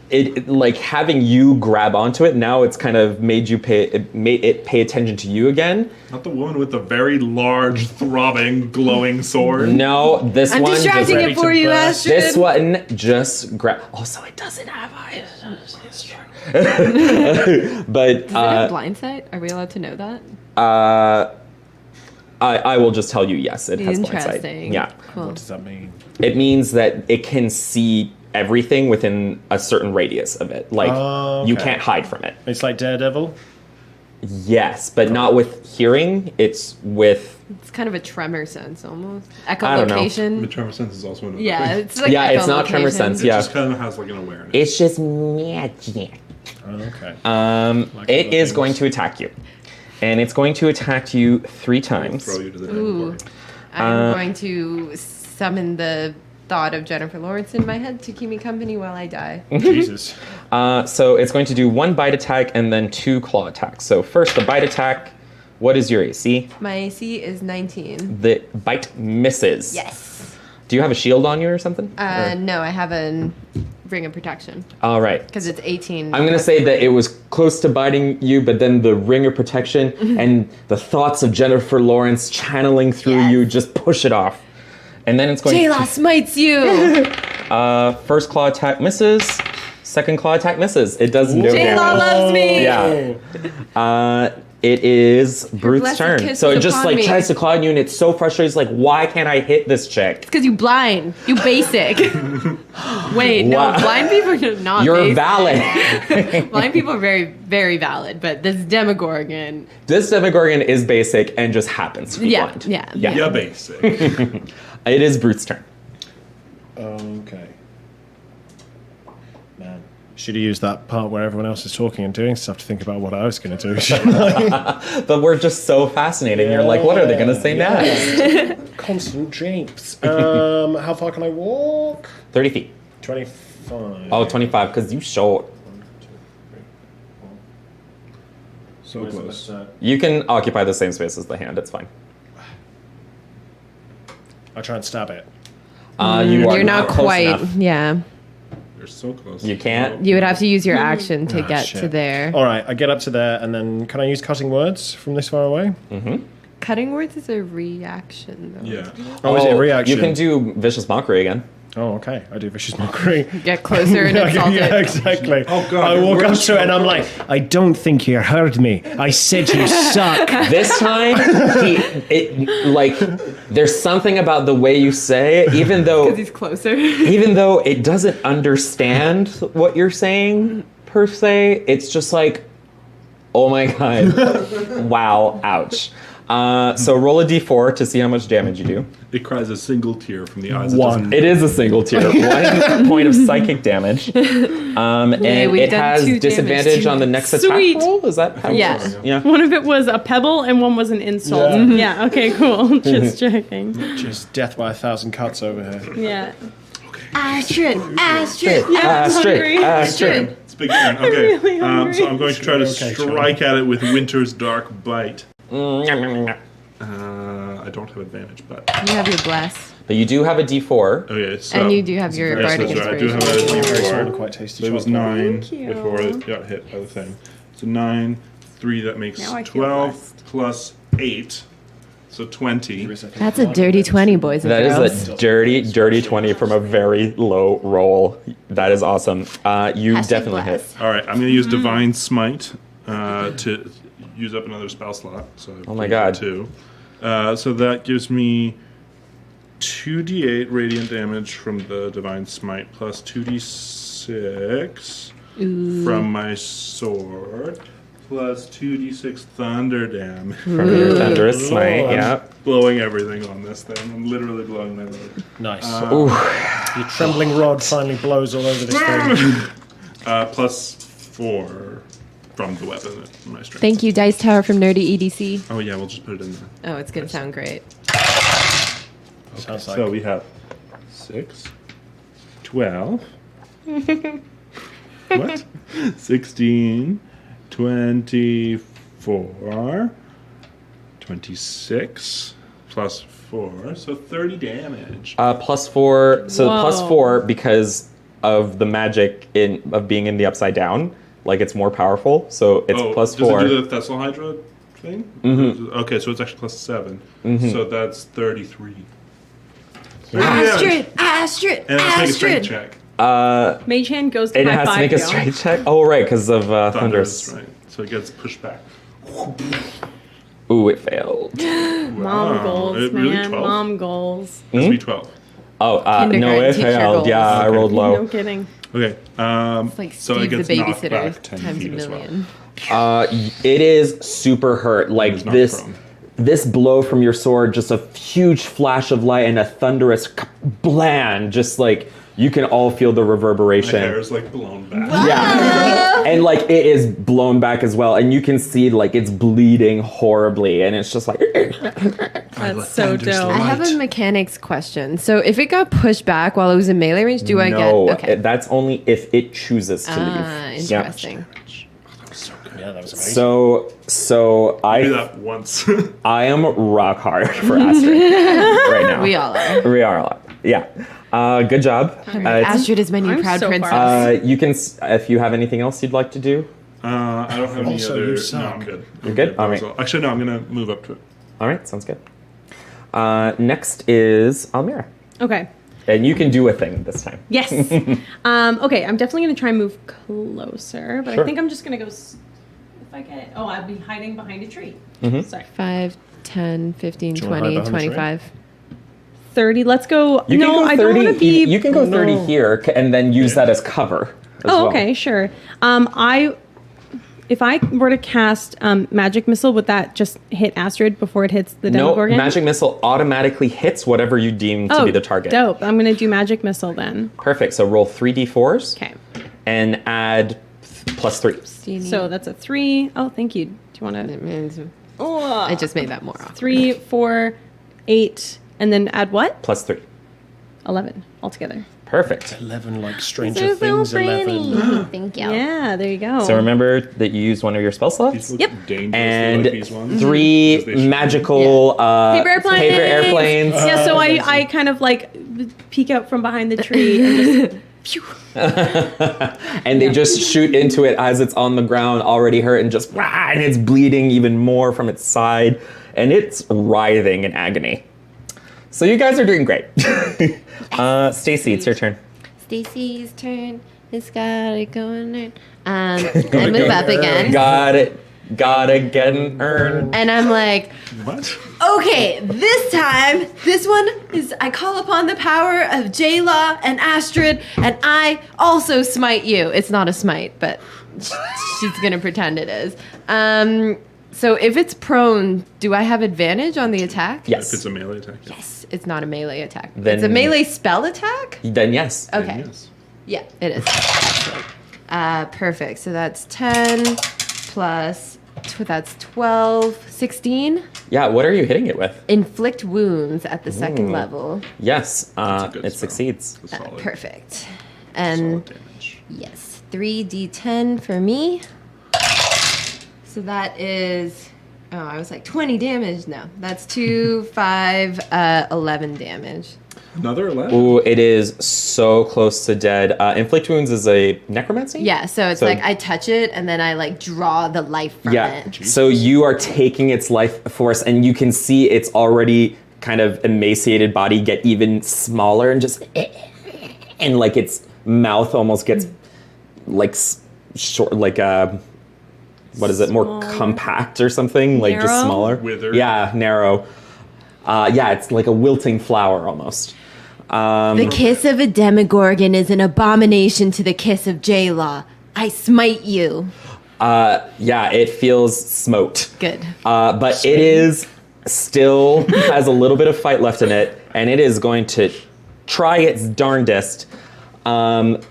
it like having you grab onto it. Now it's kind of made it pay attention to you again. Not the woman with the very large, throbbing, glowing sword. No, this I'm one. distracting just, it for you, burst. Astrid. This one just grab. Also, it doesn't have eyes. But Does it have blind sight? Are we allowed to know that? I will just tell you. Yes, it has blind sight. Interesting. Yeah, Cool. What does that mean? it means that it can see everything within a certain radius of it. Like Oh, you okay. can't hide from it. It's like Daredevil. Yes, but not with hearing. It's with It's kind of a tremor sense almost. I don't know. The Echolocation. tremor sense is also another Yeah, thing. it's like Yeah, it's not tremor echolocation. sense, It yeah. just kind of has like an awareness. it's just magic. Oh, okay. Like It other is things. going to attack you, and it's going to attack you 3 I'll times. throw you to the Ooh. Demogorgon. I'm going to summon the thought of Jennifer Lawrence in my head to keep me company while I die. Jesus. So it's going to do 1 bite attack and then 2 claw attacks. So first, the bite attack. What is your AC? My AC is 19. The bite misses. Yes. Do you have a shield on you or something? Or- No, I have a ring of protection All right. because it's 18. I'm gonna say that it was close to biting you, but then the ring of protection and the thoughts of Jennifer Lawrence channeling through Yes. you just push it off. And then it's going Jayla smites you. first claw attack misses, second claw attack misses. It does no Jayla damage. loves me. Yeah. It is Brute's blessed turn. kiss So is it just upon like me. tries to claw at you and it's so frustrating. It's like, why can't I hit this chick? Because you blind. You basic. Wait, no. Wow. Blind people are not You're basic. valid. Blind people are very, very valid, but this Demogorgon. This Demogorgon is basic and just happens to be Yeah, blind. yeah. Yeah, basic. It is Brute's turn. Okay. Man. Should have used that part where everyone else is talking and doing stuff to think about what I was going to do. shouldn't I? But we're just so fascinating. You're like, what are they going to say next? Constant japes. How far can I walk? 30 feet. 25. Oh, 25, because you short. So Where's the close. best, You can occupy the same space as the hand. It's fine. I try and stab it. You are You're not close quite. enough. Yeah. You're so close. You can't. You would have to use your action to Ah, get shit. to there. All right, I get up to there, and then can I use cutting words from this far away? Cutting words is a reaction, though. Yeah. Oh, is it a reaction? You can do vicious mockery again. Oh, okay. I do vicious mockery. Get closer and insult Yeah, it. exactly. Oh, God, I you're walk up worse. to it and I'm like, I don't think you heard me. I said you suck. This time, there's something about the way you say it, even though He's closer. it doesn't understand what you're saying per se. It's just like, oh my god, wow, ouch. So roll a d4 to see how much damage you do. It cries a single tear from the eyes. One. It is a single tier, 1 point of psychic damage, and we've it done has 2 disadvantage damage. on the next Sweet. attack roll. Is that how it Yeah. works? Yeah. One of it was a pebble and one was an insult. Yeah. Okay, cool. Just checking. Just death by 1,000 cuts over here. Yeah. Astrid. Yeah, I'm hungry. Astrid. It's a big turn. Okay. really hungry. So I'm going to try to Okay, strike at it with Winter's Dark Bite. But I don't have advantage, but You have your bless. you do have a d4. okay. So And you do have your yes, bardic that's right. I do inspiration. have a Very small and D4. quite tasty. So it was chocolate. 9 Thank you. before it got hit by the thing. So 9, 3, that makes Now I feel 12 blessed. plus 8. So 20. That's a dirty 20, boys and That girls. is a dirty 20 from a very low roll. That is awesome. You Hashtag definitely bless. hit. All right, I'm going to use Divine Smite to use up another spell slot. So Oh my God. 2. So that gives me 2d8 radiant damage from the Divine Smite plus 2d6 from my sword plus 2d6 thunder damage. From your thunderous smite, Lord. yeah. Blowing everything on this thing. I'm literally blowing my load. Nice. Ooh. Your trembling rod finally blows all over this thing. Plus 4 from the weapon at my strength. Thank you, Dice Tower from Nerdy EDC. Oh yeah, we'll just put it in there. Oh, it's going to sound great. Sounds like So we have 6, 12, what? 16, 24, 26, plus 4, so 30 damage. +4. So Whoa. +4 because of the magic of being in the upside down. Like it's more powerful. So it's +4. Does it do the Thessalhydra thing? Mm-hmm. Okay, so it's actually +7. So that's 33. 30 damage. Astrid, And let's make a strength check. Mage hand goes to And it high has to five make a you. straight check. Oh, right, because of thunderous. Right. So it gets pushed back. Ooh, it failed. Mom Wow, goals, it really man. 12? Mom goals. Must be 12. Oh, no, Kindergarten it teacher failed. goals. Yeah, I rolled low. No kidding. Okay. It's like so Steve it the gets knocked babysitter back 10 times a feet as well. million. It is super hurt. Like He's not this, prone. this blow from your sword, just a huge flash of light and a thunderous bland. Just like you can all feel the My reverberation. hair is like blown back. Yeah, and like it is blown back as well, and you can see like it's bleeding horribly, and it's just like. That's so dope. I have a mechanics question. So if it got pushed back while it was in melee range, do I get... No, Okay. that's only if it chooses to leave. Interesting. Yeah, that was amazing. So Do I that once. I am rock hard for Astrid right now. We all are. We are a lot. Yeah. Good job. It's- Astrid is my new I'm proud so far princess. you can, if you have anything else you'd like to do. I don't have any Also, other. you No, suck. I'm good. You're good? All right. So, actually, no, I'm going to move up to it. All right, sounds good. Next is Almira. Okay. And you can do a thing this time. Yes. Okay, I'm definitely going to try and move closer, but Sure. I think I'm just going to go... if I get... Oh, I'll be hiding behind a tree. Sorry. 5, 10, 15, Do you wanna hide 20, behind the tree? 25. 30. Let's go... You no, can go 30, I don't want to be... You can go 30 No. here and then use that as cover. As Oh, well. okay, sure. If I were to cast Magic Missile, would that just hit Astrid before it hits the No, Demogorgon? Magic Missile automatically hits whatever you deem to be the target. Dope. I'm going to do Magic Missile then. Perfect. So roll 3d4s. Okay. and add +3. So that's a 3. Oh, thank you. Do you want to? Oh, I just made that more often. 3, 4, 8, and then add what? +3. 11 altogether. Perfect. 11 like Stranger So Things pretty. 11. Thank you. Yeah, there you go. So remember that you use one of your spell slots. These look Yep. dangerous. And like these ones. 3 Because they should- magical Paper airplanes. paper airplanes. Yeah, so I kind of like peek out from behind the tree and just. Phew. And they just shoot into it as it's on the ground, already hurt, and just rah, and it's bleeding even more from its side, and it's writhing in agony. So you guys are doing great. Stacy, it's your turn. Stacy's turn. It's got it going on. I move up again. Got it. Gotta get an earn. And I'm like, What? okay, this time, this one is, I call upon the power of Jayla and Astrid, and I also smite you. It's not a smite, but she's gonna pretend it is. So if it's prone, do I have advantage on the attack? Yes. If it's a melee attack. Yes, it's not a melee attack. Then- It's a melee spell attack? Then yes. Then Okay. yes. Yeah, it is. Perfect. So that's 10 plus, that's 12, 16. Yeah, what are you hitting it with? Inflict wounds at the second Ooh. level. Yes, That's a good it spell. succeeds. It's a solid, Perfect. solid And damage. yes, 3d10 for me. So that is, oh, I was like 20 damage. No, that's 2, 5, 11 damage. Another 11? Ooh, it is so close to dead. Inflict wounds is a necromancy? Yeah, so it's So- like I touch it and then I like draw the life from Yeah. it. So you are taking its life force, and you can see its already kind of emaciated body get even smaller, and just and like its mouth almost gets like short, like what is it? More Small. compact or something, like just Narrow? smaller. Withered. Yeah, narrow. Yeah, it's like a wilting flower almost. The kiss of a Demogorgon is an abomination to the kiss of Jayla. I smite you. Yeah, it feels smoked. Good. But it is still has a little bit of fight left in it, and it is going to try its darndest.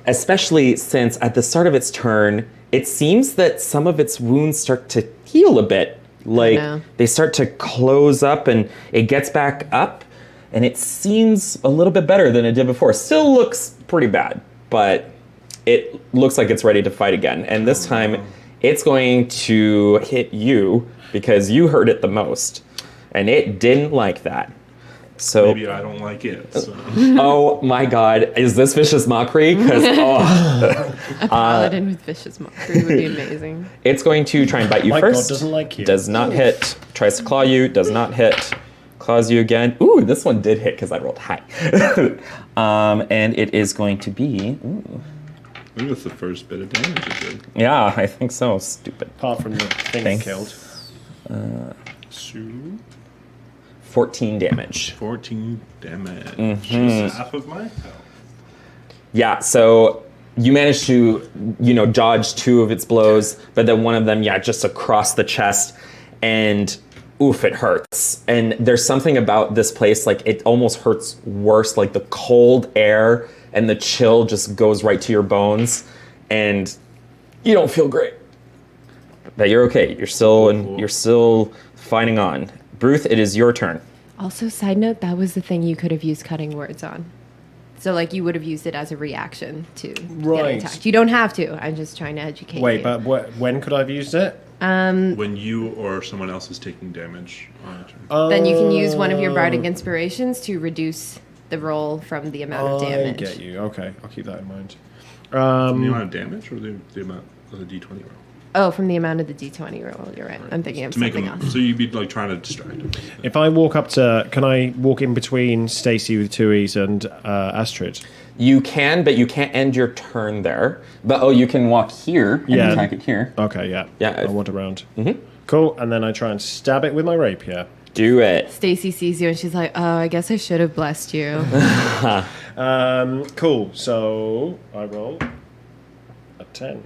Especially since at the start of its turn, it seems that some of its wounds start to heal a bit. Like no. they start to close up, and it gets back up, and it seems a little bit better than it did before. Still looks pretty bad, but it looks like it's ready to fight again. And this time, it's going to hit you because you hurt it the most, and it didn't like that. So, Maybe I don't like it. So. oh my God, is this vicious mockery? Because A paladin with vicious mockery would be amazing. it's going to try and bite you My first. God doesn't like you. Does not hit. Tries to claw you. Does not hit. Claws you again. Ooh, this one did hit because I rolled high. And it is going to be. Ooh. I think that's the first bit of damage it did. Yeah, I think so. Stupid. Apart from the thing Thanks. killed. So, 14 damage. 14 damage. Mm-hmm. Half of my health. Yeah, so you managed to, dodge 2 of its blows, but then one of them, just across the chest, and oof, it hurts. And there's something about this place, like it almost hurts worse, like the cold air and the chill just goes right to your bones, and you don't feel great. But you're okay. You're still fighting on. Bruth, it is your turn. Also, side note, that was the thing you could have used cutting words on. So, like, you would have used it as a reaction to getting Right. attacked. You don't have to. I'm just trying to educate Wait, you. but when could I have used it? When you or someone else is taking damage on a turn. Then you can use one of your bardic inspirations to reduce the roll from the amount of I damage. get you. Okay, I'll keep that in mind. The amount of damage or the amount of the d20 roll? Oh, from the amount of the d20 roll. You're right. I'm thinking of To make something them, else. so you'd be like trying to distract him. If I walk up to, can I walk in between Stacy with 2 E's and Astrid? You can, but you can't end your turn there. But you can walk here and Yeah. attack it here. Okay, yeah. Yeah, I want around. Cool, and then I try and stab it with my rapier. Do it. Stacy sees you and she's like, "Oh, I guess I should have blessed you." Cool, so I roll a 10.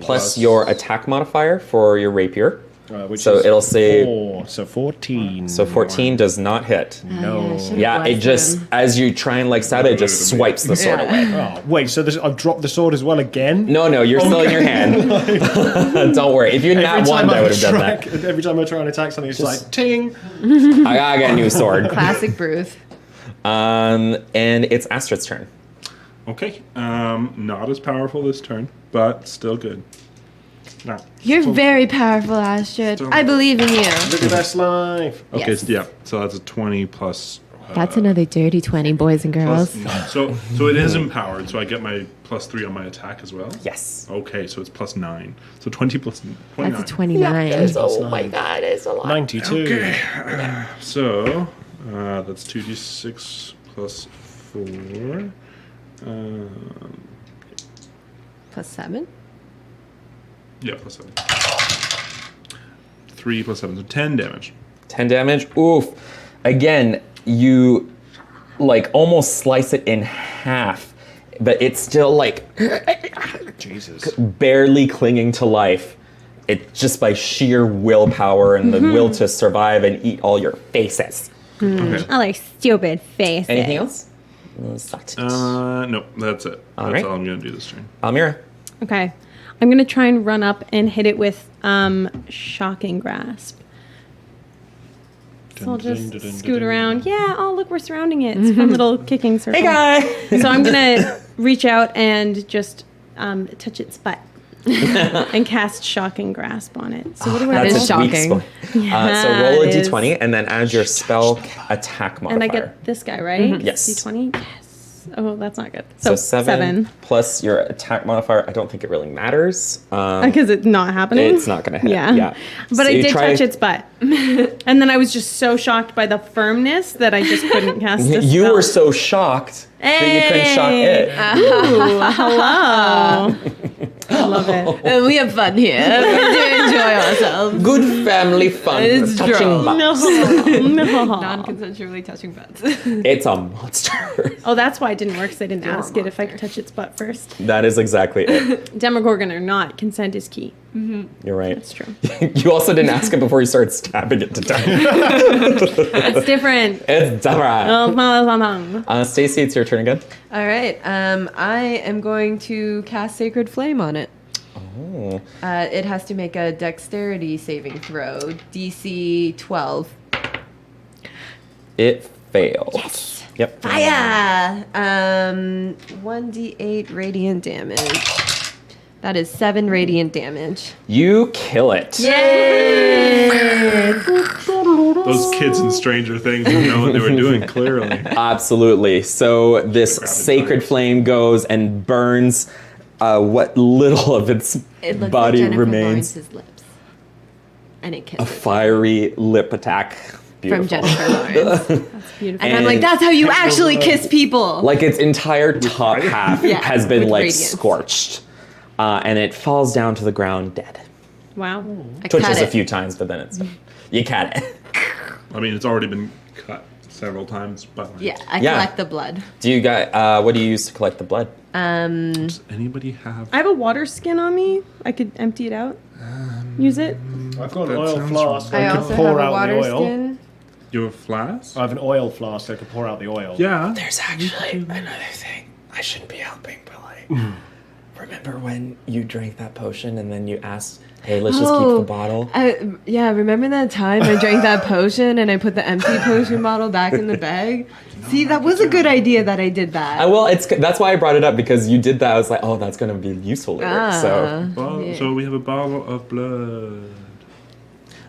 Plus your attack modifier for your rapier. Which So is it'll say 4, so 14. so 14 does not hit. No. Yeah, it just as you try and like stab it, it just swipes the sword away. Oh, wait, so I've dropped the sword as well again? No, you're still in your hand. Don't worry. If you had not won, I would have done that. Every time I try and attack something, it's like, ting! I gotta get a new sword. Classic Bruce. And it's Astrid's turn. Okay. Not as powerful this turn, but still good. Nah. You're So- very powerful, Astrid. Don't- I believe in you. Look at best life! Okay, Yes. so, yeah. So that's a 20 plus. That's another dirty 20, boys and girls. Plus, so it is empowered. So I get my +3 on my attack as well. Yes. Okay, so it's +9. So 20 plus 29. That's a 29. Oh my god, it's a lot. 92. Okay. So that's 2d6 plus 4. Plus 7? Yeah, +7. 3 plus 7, so 10 damage. 10 damage. Oof. Again, you like almost slice it in half, but it's still like Jesus. barely clinging to life. It just by sheer willpower and the will to survive and eat all your faces. Okay. I like stupid faces. Anything else? Sucked. No, that's it. That's right. all I'm going to do this turn. Almira. Okay. I'm going to try and run up and hit it with Shocking Grasp. So I'll just scoot around. Yeah, oh, look, we're surrounding it. It's a fun little kicking circle. Hey, guy. So I'm going to reach out and just touch its butt and cast Shocking Grasp on it. So what do I That's roll? is a weak shocking. spot. So roll a it is. d20 and then add your spell attack modifier. And I get this guy, right? Yes. D20? Yes. Oh, that's not good. So 7 plus your attack modifier. I don't think it really matters. Because it's not happening. It's not going to hit. Yeah. But So I you did try- touch its butt. And then I was just so shocked by the firmness that I just couldn't cast a You spell. were so shocked that you couldn't shock it. Ooh, hello. I love it. We have fun here. We do enjoy ourselves. Good family fun. It's touching true. butts. No. Non-consensually touching butts. It's a monster. Oh, that's why it didn't work, because I didn't ask it if I could touch its butt first. That is exactly it. Demogorgon or not, consent is key. You're right. That's true. You also didn't ask it before you started stabbing it to death. It's different. It's different. Stacey, it's your turn again. All right. I am going to cast Sacred Flame on it. Oh. It has to make a Dexterity saving throw, DC 12. It failed. Yes. Yep. Fire! 1d8 radiant damage. That is 7 radiant damage. You kill it. Those kids in Stranger Things didn't know what they were doing, clearly. Absolutely. So this sacred flame goes and burns what little of its It looks body like Jennifer remains. Lawrence's lips. And it A kisses fiery lip attack. Beautiful. from Jennifer Lawrence. Beautiful. And I'm like, that's how you actually kiss people. Like its entire top half Yeah, has been with like radiance. scorched. And it falls down to the ground dead. Wow. I Twitches cut a it. few times, but then it's you cat it. I mean, it's already been cut several times, but like, Yeah, I Yeah. collect the blood. Do you got what do you use to collect the blood? does anybody have? I have a water skin on me. I could empty it out. Use it. I've got an That oil sounds flask. I could also pour have a out water the oil. skin. Your flask? I have an oil flask. I could pour out the oil. Yeah. There's actually another thing. I shouldn't be helping, but like, remember when you drank that potion and then you asked, "Hey, let's just keep the bottle." Yeah, remember that time I drank that potion and I put the empty potion bottle back in the bag? See, that was a good idea that I did that. Well, that's why I brought it up because you did that. I was like, "Oh, that's gonna be useful later." So, So we have a bottle of blood.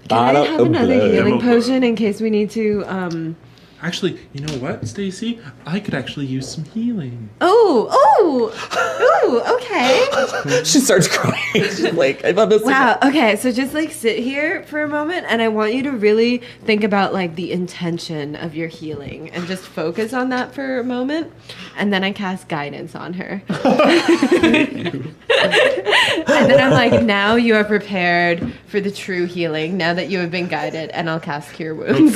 Can I bottle have of another blood. healing Demo- potion in case we need to, Actually, you know what, Stacy? I could actually use some healing. okay. She starts crying. She's like, "I love this." Wow, okay, so just like sit here for a moment and I want you to really think about like the intention of your healing and just focus on that for a moment. And then I cast guidance on her. And then I'm like, now you are prepared for the true healing now that you have been guided, and I'll cast Cure Wounds.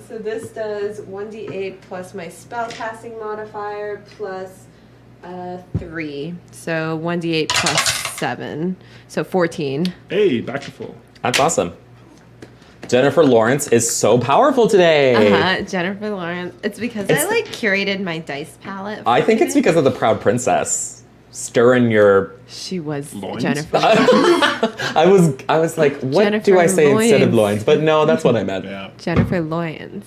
So this does 1d8 plus my spell casting modifier plus 3. So 1d8 plus 7. So 14. Hey, back to full. That's awesome. Jennifer Lawrence is so powerful today. Jennifer Lawrence. It's because I like curated my dice palette. I think it's because of the Proud Princess stirring your. She was Loins? Jennifer. I was like, what Jennifer do I say instead of Loins. loins? But no, that's what I meant. Yeah. Jennifer Lawrence.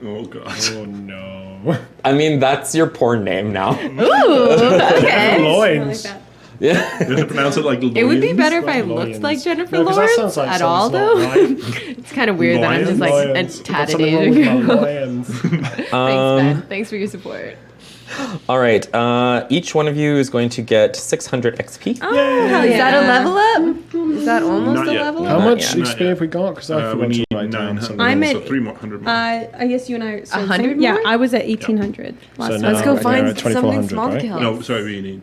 Oh god. Oh no. I mean, that's your porn name now. Ooh, okay. Loins. Something like You have to pronounce it like It would be loins. better if I Like looked loins. like Jennifer No, 'cause that Lawrence sounds like at something's all, not though. right. It's kind of weird that I'm just like a Lions. tatted Something wrong with Asian my girl. lions. Thanks, Ben. Thanks for your support. All right. Each one of you is going to get 600 XP. that. Oh, hell yeah. Is that a level up? Is that almost Not a yet. level How up? much yet. Not XP yet. have we got? Because I We forgot need to write down 900. something. I'm so at- 300 more. I guess you and I are 100 Yeah, more? I was at 1800 last So time. now- Let's go Right, find yeah, 2400, something small to right? kill. No, sorry, we need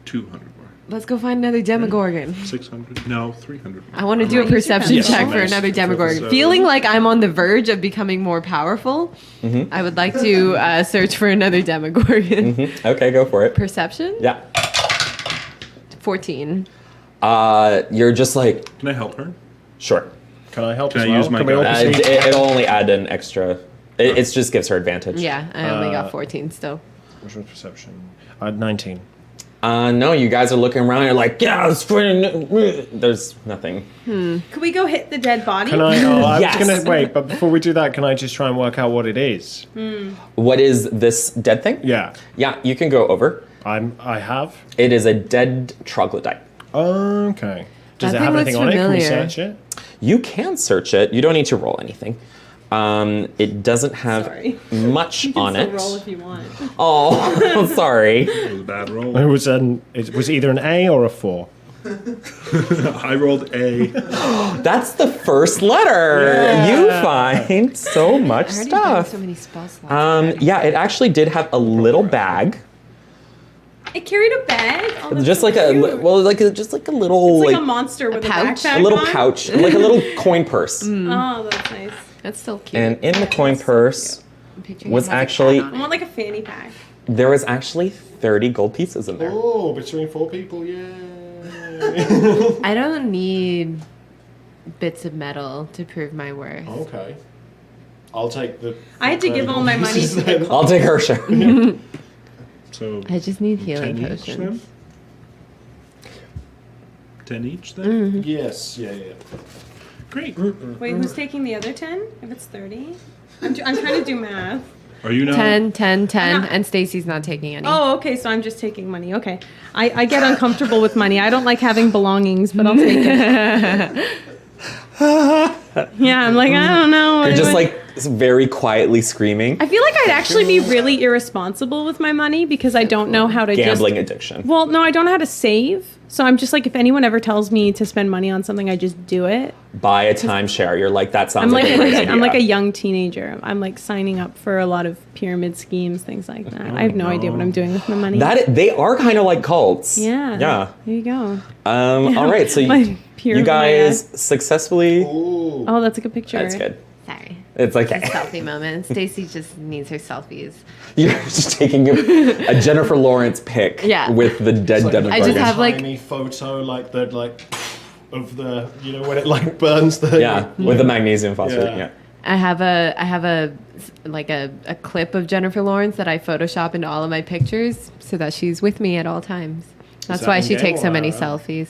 200 more. Let's go find another Demogorgon. 600? No, 300 more. I want to do a perception Yes, check for nice. another Demogorgon. So- Feeling like I'm on the verge of becoming more powerful, I would like to search for another Demogorgon. Okay, go for it. Perception? Yeah. 14. You're just like, Can I help her? sure. Can I help Can as I well? use my Can we all guide? proceed? It'll only add an extra. It just gives her advantage. Yeah, I only got 14 still. Which was perception? I had 19. No, you guys are looking around. You're like, yeah, it's pretty. There's nothing. Could we go hit the dead body? Can I? Oh, I Yes. was gonna wait, but before we do that, can I just try and work out what it is? What is this dead thing? Yeah, Yeah, you can go over. I have. It is a dead troglodyte. Okay. Does That it have thing anything looks on it? Can we familiar. search it? You can search it. You don't need to roll anything. It doesn't have Sorry. much You can on still it. roll if you want. Oh, sorry. It was a bad roll. It was either an A or a 4. I rolled A. That's the first letter. You find so much I already stuff. have so many spell slots. Yeah, it actually did have a little bag, It carried a bag. Oh, that's just so like cute. just like a little It's like a monster with a pouch? backpack a little on. pouch, like a little coin purse. Oh, that's nice. That's still cute. And in the coin purse I'm picturing was it has a cat actually- on I it. want like a fanny pack. there was actually 30 gold pieces in there. Oh, between 4 people, yeah. I don't need bits of metal to prove my worth. Okay. I'll take the. I had to give all my money to the I'll take her share. So I just need 10 healing each potions. then? 10 each then? Yes, yeah. Great. Wait, who's taking the other 10? If it's 30? I'm trying to do math. Are you now? 10, 10, 10, I'm not- and Stacy's not taking any. Oh, okay, so I'm just taking money. Okay. I get uncomfortable with money. I don't like having belongings, but I'll take it. Yeah, I'm like, I don't know. You're just like very quietly screaming. I feel like I'd actually be really irresponsible with my money because I don't know how to Gambling just... addiction. Well, no, I don't know how to save. So I'm just like, if anyone ever tells me to spend money on something, I just do it. Buy a timeshare. You're like, that sounds I'm like like a great idea. I'm like a young teenager. I'm like signing up for a lot of pyramid schemes, things like that. I have no idea what I'm doing with my money. They are kind of like cults. Yeah. Yeah. There you go. All right. So My you pyramid, guys successfully. Ooh. Oh, that's a good picture. That's good. Sorry. It's okay. Selfie moment. Stacy just needs her selfies. You're just taking a Jennifer Lawrence pic Yeah. with the dead Like, Demogorgon. I just have, like- tiny photo, like the of the when it like burns the yeah, with the magnesium phosphate. Yeah. Yeah. I have a like a clip of Jennifer Lawrence that I Photoshop into all of my pictures so that she's with me at all times. That's that why in she game takes so or, many selfies.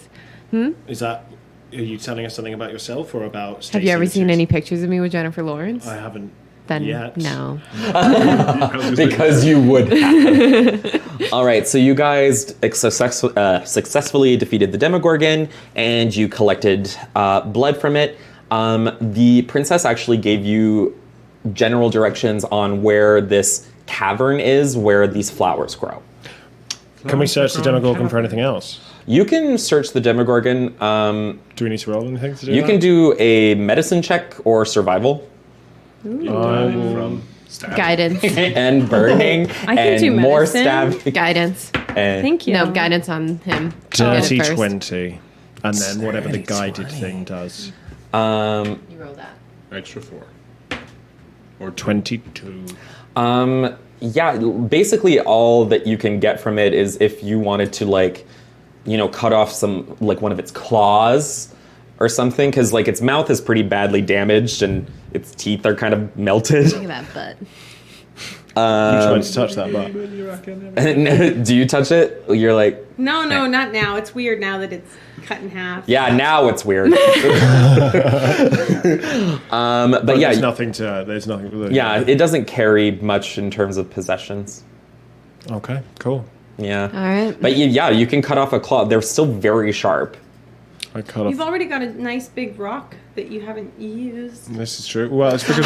Is that? Are you telling us something about yourself or about? Have you ever Stacey? seen any pictures of me with Jennifer Lawrence? I haven't. Then yet. no. I was gonna say Because you would have. All right, so you guys successfully defeated the Demogorgon, and you collected blood from it. The princess actually gave you general directions on where this cavern is, where these flowers grow. Can we search the Demogorgon for anything else? You can search the Demogorgon. Do we need to roll anything to do? You that? can do a medicine check or survival. died from stabbing. Guidance. And burning I can and do more medicine. stabbing. Guidance. And Thank you. No, guidance on him. Get it Dirty first. 20, and then whatever the Dirty guided 20. thing does. You roll that. Extra 4. Or 22. Yeah, basically all that you can get from it is if you wanted to like cut off some, like one of its claws or something, because like its mouth is pretty badly damaged and its teeth are kind of melted. Look at that butt. You tried to touch that butt. Do you touch it? You're like, No, not now. It's weird now that it's cut in half. yeah, now it's weird. But yeah, There's nothing to really. yeah, it doesn't carry much in terms of possessions. Okay, cool. Yeah. All right. But you can cut off a claw. They're still very sharp. I cut off. You've already got a nice big rock that you haven't used. This is true. Well, it's because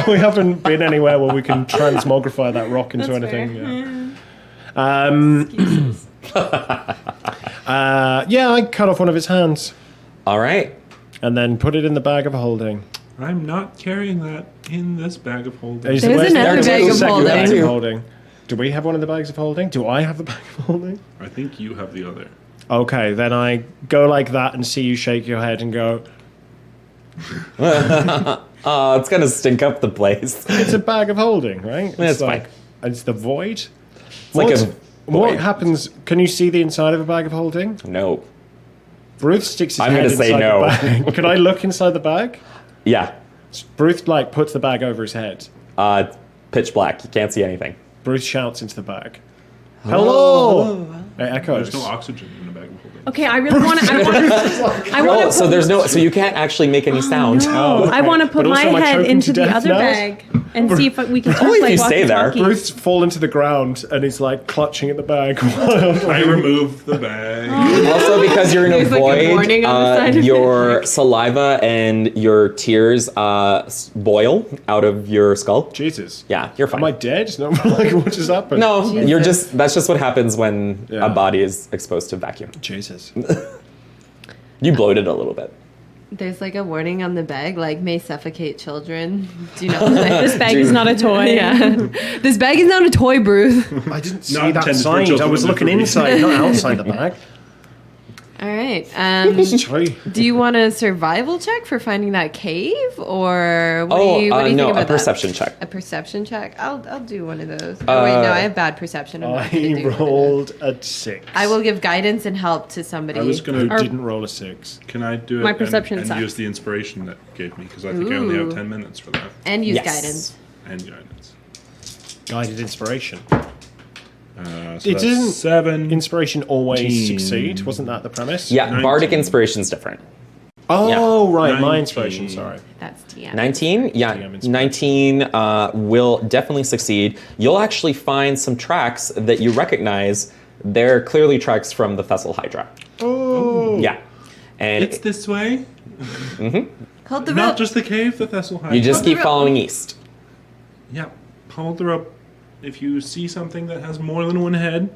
we haven't been anywhere where we can transmogrify that rock into That's anything. fair. Yeah. Excuses. I cut off one of his hands All right. and then put it in the bag of holding. I'm not carrying that in this bag of holding. There's another bag of holding. Do we have one of the bags of holding? Do I have the bag of holding? I think you have the other. Okay, then I go like that and see you shake your head and go, Oh, it's gonna stink up the place. it's a bag of holding, right? It's fine. It's the void? It's like a What void. happens? Can you see the inside of a bag of holding? No. Bruce sticks his I'm head gonna say inside no. the bag. Can I look inside the bag? Yeah. Bruce puts the bag over his head. Pitch black. You can't see anything. Bruce shouts into the bag. Hello! It echoes. There's no oxygen in a bag of holding. Okay, I really want to. I want to. So there's no. So you can't actually make any sound. Oh, okay. I want to put But my also, am I head choking into to the death other now? bag and see if we can. Only if like you stay there. walkie-talkie. Bruce fall into the ground and he's like clutching at the bag. I remove the bag. Also, because you're in a There's, like, a void, warning on the side of your saliva and your tears boil out of your skull. Jesus. Yeah, you're fine. Am I dead? No, like, what just happened? No, you're just. That's just what happens when Yeah. a body is exposed to vacuum. Jesus. You bloated a little bit. There's like a warning on the bag, like may suffocate children. Do you know? Like, This bag is not a toy. yeah. This bag is not a toy, Bruce. I didn't see Not that intended for sign. I children was with looking information. inside, not outside the bag. All right. Sorry. Do you want a survival check for finding that cave, or what do you no, think a about perception that? check. A perception check. I'll do one of those. Oh wait, no, I have bad perception. I'm not gonna I do one of those. rolled a 6. I will give guidance and help to somebody. I was Who gonna. didn't roll a 6. Can I do it? My perception and sucks. use the inspiration that you gave me because I think I only have Ooh. 10 minutes for that and use Yes. guidance. and guidance. Guided inspiration. So It that's isn't 7. Inspiration always 19. succeed. Wasn't that the premise? Yeah, 19. bardic inspiration's different. Oh, right. My 19. inspiration, sorry. That's DM. 19? Yeah, DM inspiration. 19 will definitely succeed. You'll actually find some tracks that you recognize. They're clearly tracks from the Thessalhydra. Oh. Yeah. And It's this way. Hold the Not rope. just the cave, the Thessalhydra. you just keep following east. Yeah. Hold the rope. If you see something that has more than one head,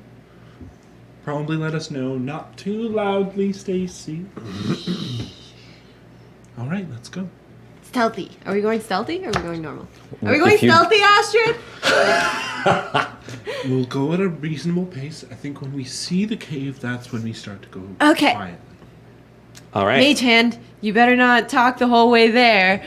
probably let us know. Not too loudly, Stacy. All right, let's go. Stealthy. Are we going stealthy or are we going normal? Are we If going you- stealthy, Astrid? We'll go at a reasonable pace. I think when we see the cave, that's when we start to go Okay. quiet. All right. Mage hand, you better not talk the whole way there.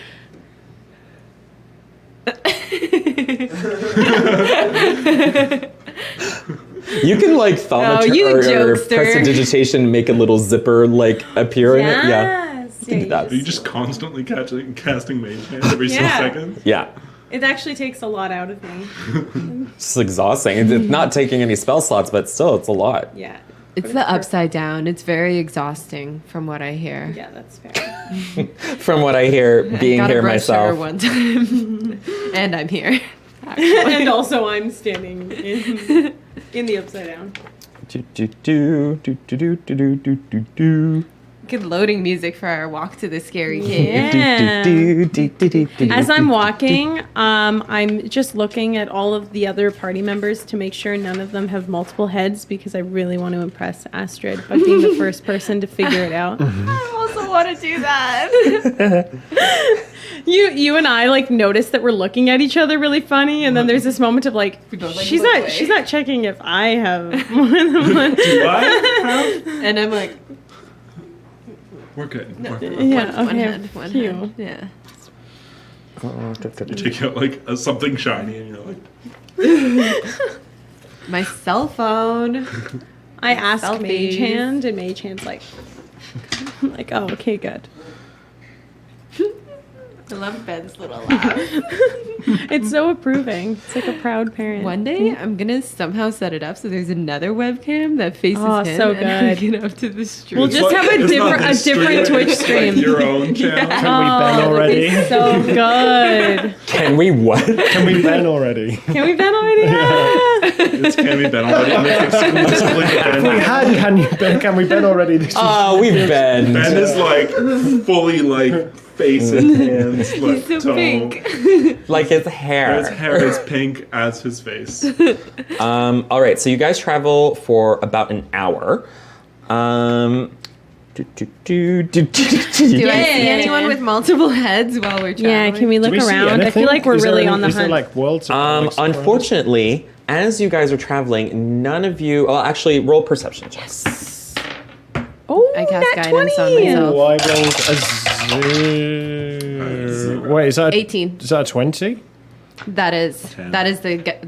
You can like thumb Oh, you or jokester. prestidigitation and make a little zipper like appear in it. Yeah. Yes. You can do that. Are you just constantly casting mage hand every Yeah. 6 seconds? Yeah. It actually takes a lot out of me. It's exhausting. It's not taking any spell slots, but still, it's a lot. Yeah. It's the upside down. It's very exhausting from what I hear. Yeah, that's fair. From what I hear, being Got a here brush sugar myself. one time, and I'm here. And also, I'm standing in the upside down. Do, do, do, do, do, do, do, do, do, do. Good loading music for our walk to the scary cave. Yeah. Do, do, do, do, do, As do, I'm do. walking, I'm just looking at all of the other party members to make sure none of them have multiple heads because I really want to impress Astrid by being the first person to figure it out. I also want to do that. You and I like notice that we're looking at each other really funny, and then there's this moment of like, both, like, she's look not away. she's not checking if I have more than one. Do I have? And I'm like, We're good. We're good. Yeah, one okay. hand, one Phew. hand. Yeah. You take out like something shiny and you're like, My cell phone. I asked Selfies. Mage Hand, and Mage Hand's like, like, oh, okay, good. I love Ben's little laugh. It's so approving. It's like a proud parent. One day I'm gonna somehow set it up so there's another webcam that faces Oh, him so and good. get up to the stream. We'll just have a It's not different this different stream, Twitch it's stream. Like your own channel. Can we Ben already? So good. Can we what? Can we Ben already? Can we Ben already? Ah! It's Can We Ben already? And it's exclusively Ben. We had Can we Ben already? This is Oh, we've been. Ben is like fully like face and hands, like so tone. pink. Like his hair. His hair is pink as his face. All right, so you guys travel for about an hour. Do Do I see anyone with multiple heads while we're traveling? Yeah, can we look Do we see around? I anything? feel like we're Is there really any- on the is there, hunt. like worlds? like, surrounded? Unfortunately, as you guys are traveling, none of you. Well, actually, roll perception checks. Oh, I cast nat guidance 20. on myself. Oh, I rolled a 0. Wait, is that 18. Is that a 20? That is 10. the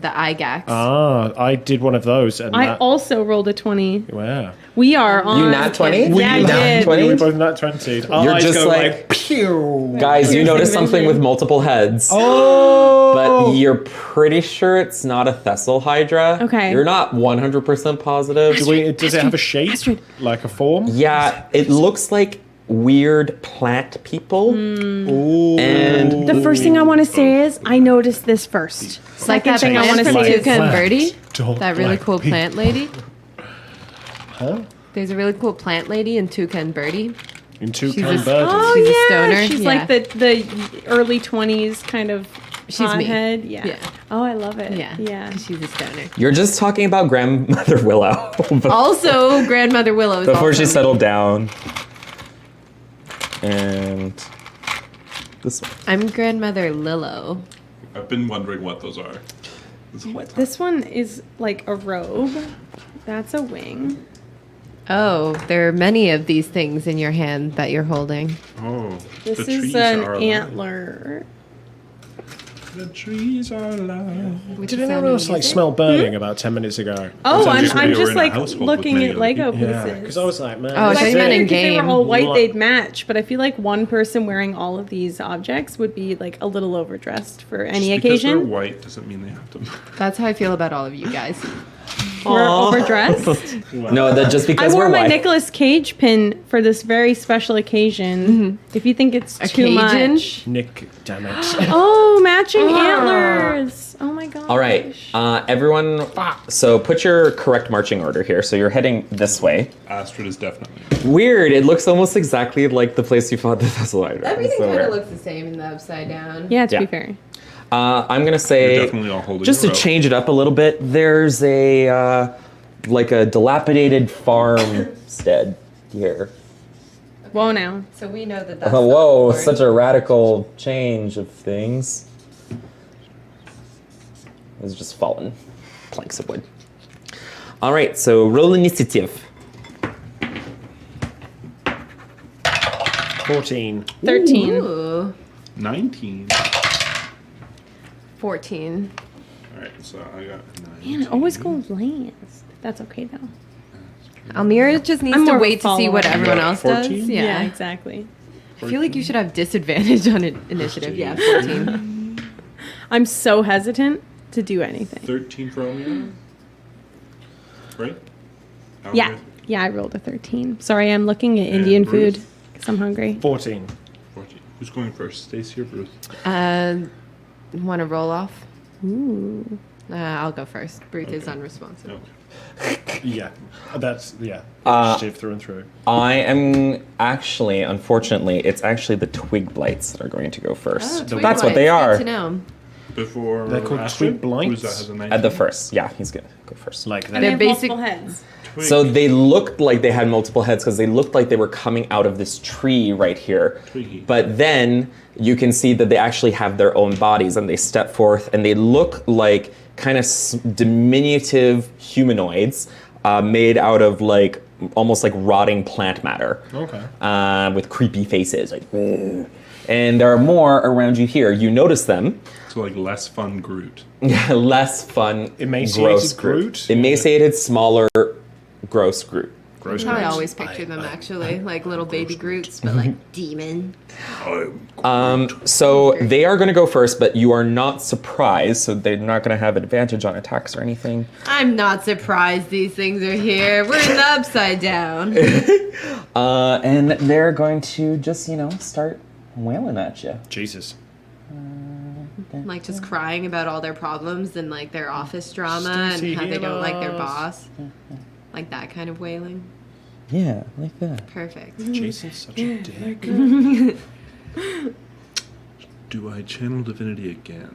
IGAX. Ah, I did one of those, and I that. also rolled a 20. Wow. We are on. You nat 20? Yeah, I You nat did. 20? We both nat 20. You're just like, pew. guys, you notice something with multiple heads. Oh, But you're pretty sure it's not a Thessalhydra. Okay. You're not 100% positive. does it have a shape, like a form? Yeah, it looks like weird plant people. Ooh. And The first thing I want to say is I noticed this first. It's like Second that thing I plant want to from say is Tuca and Birdie. Don't That really like cool people. plant lady. Huh? There's a really cool plant lady in Tuca and Birdie. In two She's a- can birds. Oh She's a yeah, stoner, she's yeah. like the early 20s kind of She's me. head. Yeah. Yeah. Oh, I love it. Yeah. Yeah. She's a stoner. you're just talking about Grandmother Willow Also, Grandmother Willow is before also she settled down. And this one. I'm Grandmother Lillo. I've been wondering what those are. This whole time. This one is like a robe. That's a wing. Oh, there are many of these things in your hand that you're holding. Oh, This the is trees an are alive. antler. The trees are alive. Which Did is anyone else like music. smell burning about 10 minutes ago? Oh, Sometimes I'm we were just in a like household with looking many at other Lego people. Yeah, pieces. because I was like, man. Oh, I I thought you figured meant in if they were game. all white, Like- they'd match. But I feel like one person wearing all of these objects would be like a little overdressed for any Just because they're occasion. white doesn't mean they have to. That's how I feel about all of you guys. We're overdressed. No, that just I because wore we're my white. Nicolas Cage pin for this very special occasion. If you think it's too Occasion? much. Nick, damn it. Oh, matching antlers. Oh my god. All right, everyone. So put your correct marching order here. So you're heading this way. Astrid is definitely. Weird. It looks almost exactly like the place you fought the Thessalhydra. Everything So kind weird. of looks the same in the upside down. Yeah, to Yeah. be fair. I'm gonna You're say definitely all holding just a to rope. change it up a little bit. There's a like a dilapidated farmstead here. Whoa now. So we know that that's Oh, whoa! the Such a radical change of things. It's just fallen planks of wood. All right, so roll initiative. 14. 13. Ooh, 19. 14. All right, so I got 9. Man, it always goes last. That's okay though. Almira just needs I'm to more of a wait to see what follower. everyone Yeah, else 14? does. Yeah. exactly. I feel like you should have disadvantage on initiative. Yeah, 14. I'm so hesitant to do anything. 13 for Omeo. Right? Yeah. Yeah, I rolled a 13. Sorry, I'm looking at Indian Bruce? food because I'm hungry. 14. 14. Who's going first? Stacy or Bruce? Want to roll off? Ooh. I'll go first. Bruce is unresponsive. Okay. Yeah. That's, yeah. Initiative through and through. I am actually, unfortunately, it's actually the twig blights that are going to go Oh, first. twig That's what blights. they are. Good to know. Before They're called Astrid? twig blights? Who's that has a 19? At the first, yeah, he's gonna go first. Like And that. they They're have basic- multiple heads. Twig. So they looked like they had multiple heads because they looked like they were coming out of this tree right here. Twiggy. But then you can see that they actually have their own bodies and they step forth and they look like kind of diminutive humanoids made out of like almost like rotting plant matter. Okay. With creepy faces. Like, "Ugh." And there are more around you here. You notice them. So like less fun Groot. Less fun, Emaciated gross Groot? Emaciated, smaller gross Groot. Gross. That's how I Groot. always picture them, actually. Like little baby Groots, but like demon. So they are going to go first, but you are not surprised, so they're not going to have advantage on attacks or anything. I'm not surprised these things are here. We're in the upside down. And they're going to just, start wailing at you. Jesus. Like just crying about all their problems and like their office drama Stacey, and how they don't like their heal us. boss. Like that kind of wailing. Yeah, like that. Perfect. Jason's such a dick. Do I channel divinity again?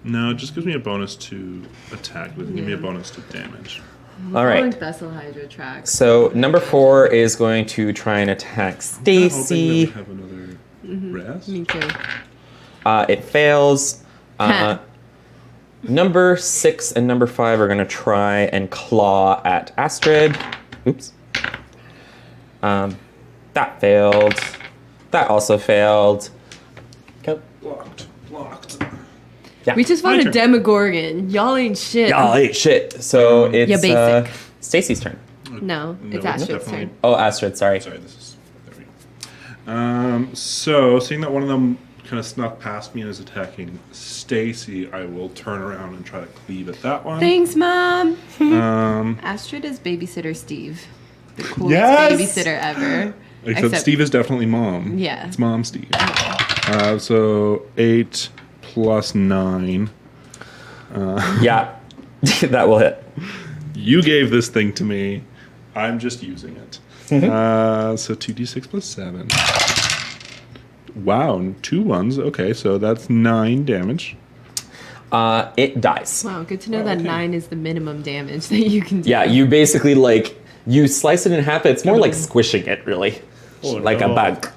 No, it just gives me a bonus to attack. It doesn't give me a bonus to damage. All right. Thessalhydra tracks. So number 4 is going to try and attack Stacy. I'm hoping that we have another rest. Me too. It fails. Number 6 and number 5 are going to try and claw at Astrid. Oops. That failed. That also failed. Go. Blocked. Yeah. We just My fought a turn. Demogorgon. Y'all ain't shit. Y'all ate shit. So it's basic. Stacy's turn. No, it's Astrid's turn. Oh, Astrid, sorry. Sorry, this is. There we go. So, seeing that one of them kind of snuck past me and is attacking Stacy, I will turn around and try to cleave at that one. Thanks, Mom. Um, Astrid is babysitter Steve. The coolest Yes! babysitter ever. except Steve is definitely mom. Yeah. It's mom Steve. So 8 plus 9. Yeah, that will hit. You gave this thing to me. I'm just using it. So 2d6 plus 7. Wow, 2 1s. Okay, so that's 9 damage. It dies. Wow, good to know that okay. 9 is the minimum damage that you can do. Yeah, you basically you slice it in half. It's more like squishing it, really, Oh, like a no. bug,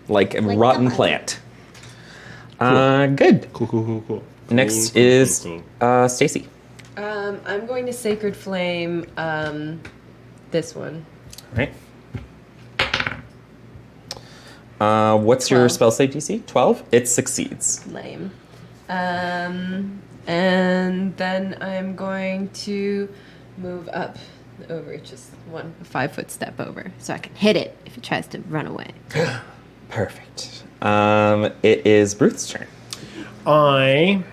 like a rotten plant. Good. Cool. Next Cool. is Stacy. I'm going to Sacred Flame this one. Right. What's your 12. spell save DC? 12. It succeeds. Lame. And then I'm going to move up over just a 5-foot step over so I can hit it if it tries to run away. Perfect. It is Ruth's turn. I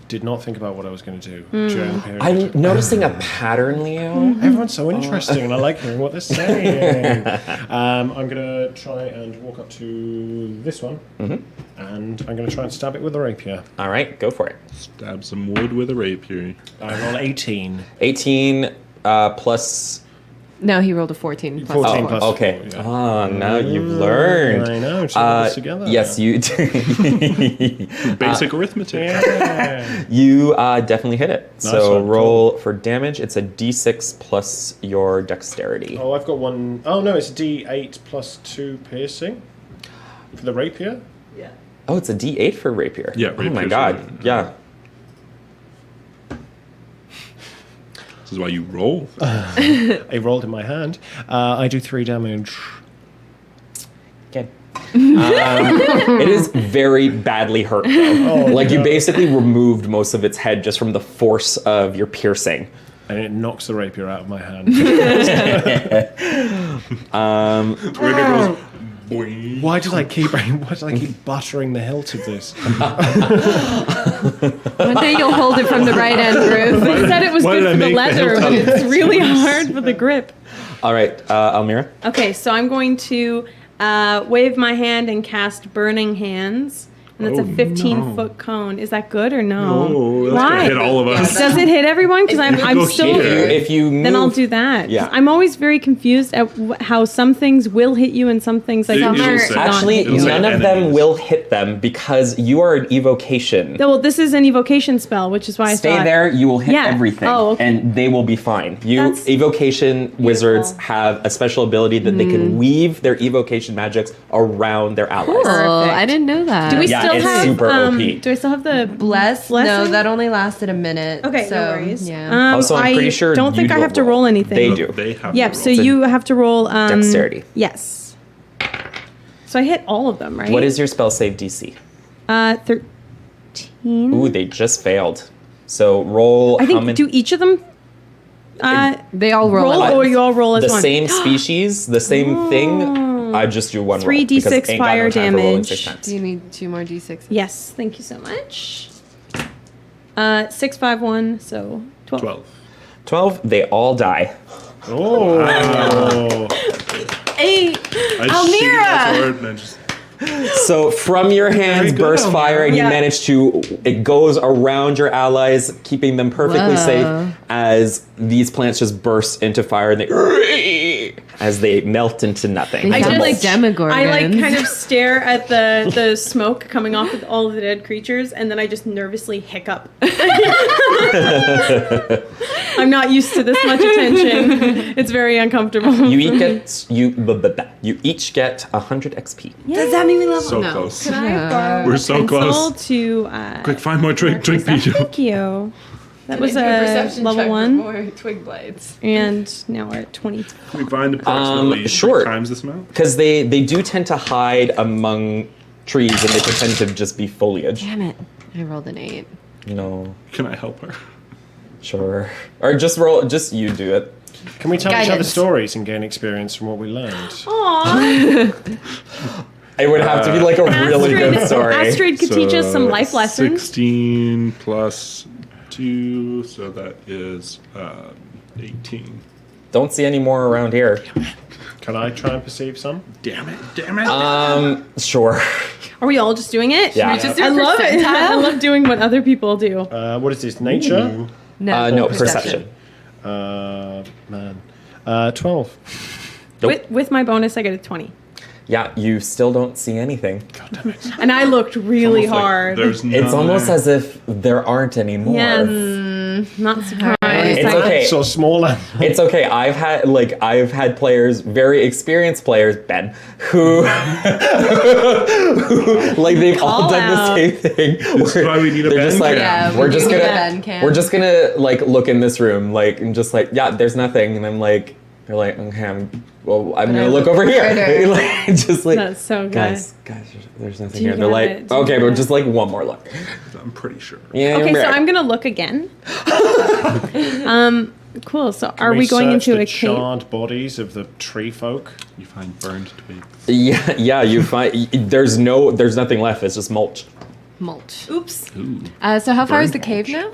did not think about what I was going to do during the period. I'm noticing a pattern, Leo. Everyone's so interesting, and I like hearing what they're saying. I'm going to try and walk up to this one, and I'm going to try and stab it with a rapier. All right, go for it. Stab some wood with a rapier. I roll 18. 18 plus. No, he rolled a 14 plus 14 4. plus Okay. 4, yeah. Oh, now you've learned. I know, just put this together. Yes, you Basic arithmetic. Yeah. you definitely hit it. Nice So one, roll for damage. It's a d6 plus your dexterity. Oh, I've got one. Oh, no, it's D8 plus 2 piercing for the rapier. Oh, it's a d8 for rapier. Yeah, Oh my rapier's god. rapier. Yeah. This is why you roll. I rolled in my hand. I do 3 damage. Good. It is very badly hurt, though. You basically removed most of its head just from the force of your piercing. And it knocks the rapier out of my hand. Rapier goes boing. Why did I keep buttering the hilt of this? One day you'll hold it from the right end, Ruth. They said it was Why good did I for the make the leather, hilt but out of it's really hard for the grip. All right, Almira. Okay, so I'm going to wave my hand and cast Burning Hands. And it's a 15-foot cone. Is that good or no? Oh, that's Why? gonna hit all of us. Does it hit everyone? Because I'm Go still. here. If you move, Then I'll do that. Yeah. I'm always very confused at how some things will hit you and some things like It'll not say- Actually, hit it'll you. say none of them enemies. will hit them because you are an evocation. Well, this is an evocation spell, which is why I Stay thought. there, you will hit Yeah. everything, Oh, okay. and they will be fine. That's Evocation wizards beautiful. have a special ability that they can weave their evocation magics around their allies. Oh, Perfect. I didn't know that. Do we Yeah, still it's have? super OP. Do I still have the Bless? No, blessing? that only lasted a minute. Okay, so, no worries. Yeah. Also, I'm pretty sure Don't think you I have to roll anything. They do. They have Yep. to So roll. you have to roll Dexterity. Yes. So I hit all of them, right? What is your spell save DC? 13. Ooh, they just failed. So roll I how think many? do each of them They all roll roll at or once. you all roll as the one. same species, the same thing. I just do one roll. 3d6 because ain't got fire time for rolling damage. 6 times. Do you need 2 more d6s? Yes, thank you so much. 6, 5, 1, so 12. 12. 12, they all die. Oh. Eight. I Almira! shake my sword and I just So from your hands good, burst fire, and Yeah. you manage to. It goes around your allies, keeping them perfectly Whoa. safe as these plants just burst into fire, and they as they melt into nothing. They I sound just- like Demogorgons. I like kind of stare at the smoke coming off of all of the dead creatures, and then I just nervously hiccup. I'm not used to this much attention. It's very uncomfortable. You each get 100 XP. Does that mean we level? so No. close. Can I borrow We're a so pencil close. to Quick, find more drink Thank Pijo. you. That was a level 1, More twig blades. and now we're at 20. We find approximately sure. 3 times this amount. Because they do tend to hide among trees, and they pretend to just be foliage. Damn it! I rolled an 8. You know, Can I help her? sure. Or just roll. Just you do it. Can we tell each other Guidance. stories and gain experience from what we learned? Aww. It would have to be like a really good story. Astrid could teach us some life lessons. 16 plus 2, so that is 18. Don't see any more around here. Can I try and perceive some? Damn it. Sure. Are we all just doing it? Yeah. We just do I love it. percentile? I love doing what other people do. What is this? Nature? No, perception. Man. 12. Nope. With my bonus, I get a 20. Yeah, you still don't see anything. And I looked really Almost like hard. there's It's none almost there. as if there aren't any more. Yes. Not surprised. It's I- okay. So smaller. It's okay. I've had players, very experienced players, Ben, who like they've all Call done out. the same thing. This is why we need a They're Ben just like, cam. Yeah, we're we just need a gonna, Ben cam. we're just gonna like look in this room, like, and just like, yeah, there's nothing, and I'm like, they're like, okay, I'm gonna look over here, further. like, just like, That's so good. guys, there's nothing Do you here. They're got like, it? Do you okay, got but it? just like one more look. I'm pretty sure. Yeah. Okay, so right. I'm gonna look again. Cool. So are we going search into the a cave? charred bodies of the tree folk? You find burned twigs. Yeah. You find there's nothing left. It's just mulch. Mulch. Oops. So how far is the Burn cave now?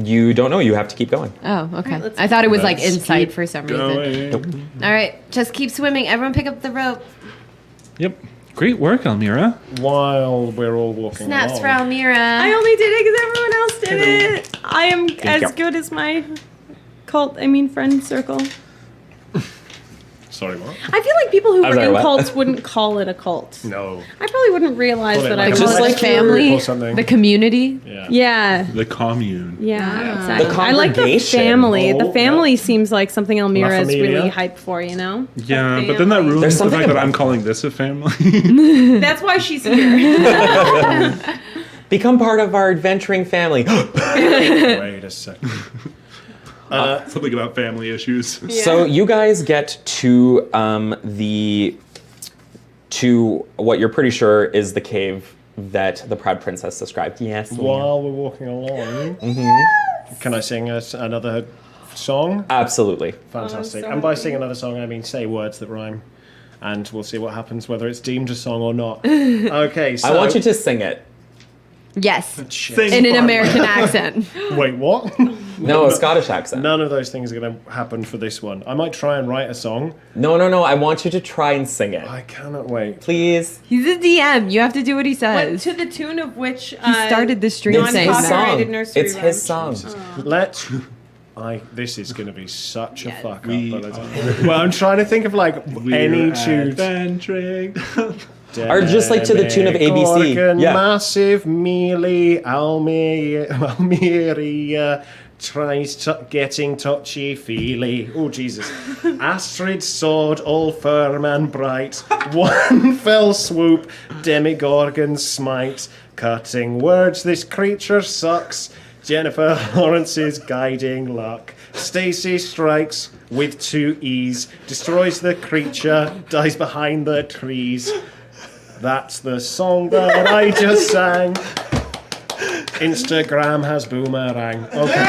You don't know. You have to keep going. Oh, okay. let's I thought it was like Let's insight keep for some reason. Going. All right, just keep swimming. Everyone pick up the rope. Yep. Great work, Almira. While we're all walking Snaps along. for Almira. I only did it because everyone else did it. I am as you. good as my friend circle. Sorry, what? I feel like people who I'm were sorry, in what? cults wouldn't call it a cult. No. I probably wouldn't realize Call it that like I a call Just it like a family, or something. the community. Yeah. Yeah. The commune. Yeah, exactly. The I like the congregation. family. Oh, The family yeah. seems like something Elmira is Familia. really hyped for, you know? Yeah, but then that ruins There's the something fact that about I'm that. calling this a family. That's why she's here. Become part of our adventuring family. Wait a second. Something about family issues. So you guys get to what you're pretty sure is the cave that the Proud Princess described. Yes. While we're walking along, can I sing another song? Absolutely. Fantastic. so And by happy. sing another song, I mean say words that rhyme. And we'll see what happens, whether it's deemed a song or not. Okay, so... I want you to sing it. Yes, Sing in an part. American accent. Wait, what? No, a Scottish accent. None of those things are going to happen for this one. I might try and write a song. No. I want you to try and sing it. I cannot wait. Please. He's a DM. You have to do what he What, Uh, says. to the tune of which He started the stream It's saying his that. song. non-copyrighted nursery It's his rhyme. song. This is going to be such a fuck up. we but well, I'm trying to think of like any tune. Adventuring. Or just like to the tune of ABC. Demogorgon, Yeah. Massive mealy Almeria tries getting touchy-feely. Oh, Jesus. Astrid's sword, all firm and bright. One fell swoop, Demogorgon smite. Cutting words, this creature sucks. Jennifer Lawrence's guiding luck. Stacy strikes with 2 E's. Destroys the creature, dies behind the trees. That's the song that I just sang. Instagram has boomerang. Okay.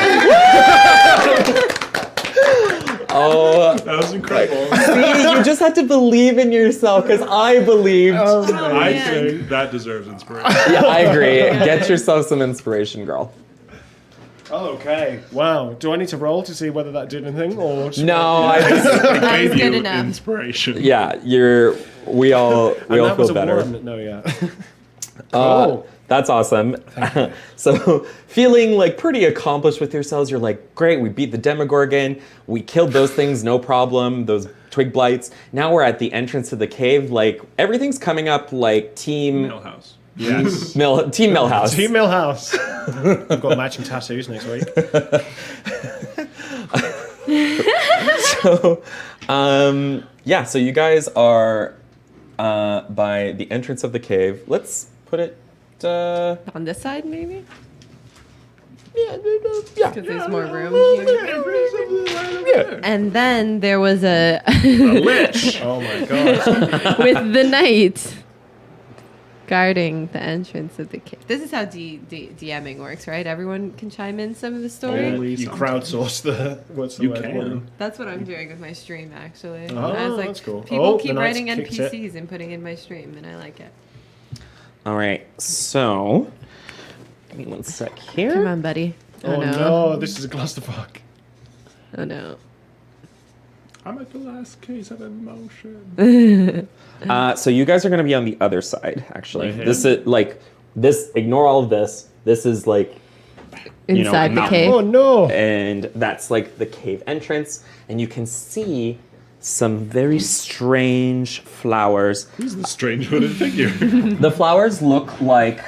Oh, That was incredible. see, you just had to believe in yourself because I believed. I man. think that deserves inspiration. Yeah, I agree. Get yourself some inspiration, girl. Okay. Wow. Do I need to roll to see whether that did anything, or should No, I just, It That was gave good you enough. inspiration. yeah, we all And that was feel a better. one. No, yeah. Uh, Cool. That's awesome. So, feeling like pretty accomplished with yourselves, you're like, great, we beat the Demogorgon. We killed those things, no problem. Those twig blights. Now we're at the entrance to the cave. Like, everything's coming up like Team Millhouse. Yes. Team Millhouse. Team Millhouse. I've got matching tattoos next week. So, yeah, so you guys are by the entrance of the cave. Let's put it. On this side, maybe? Yeah. Because there's more room here. And then there was a Lich. Oh my god. with the knight guarding the entrance of the cave. This is how DMing works, right? Everyone can chime in some of the story. Only You sometimes. crowdsource the. What's the You word? can. That's what I'm doing with my stream, actually. Oh, I was like, that's cool. people Oh, keep the knight's writing kicked it. NPCs and putting in my stream, and I like it. All right, so give me one sec here. Come on, buddy. Oh no, this is a clusterfuck. Oh no. I'm at the last case of emotion. So you guys are going to be on the other side, actually. Right here? This is like this. Ignore all of this. This is like you know, Inside the mountain. cave. Oh no. and that's like the cave entrance, and you can see some very strange flowers. Who's the strange hooded figure? The flowers look like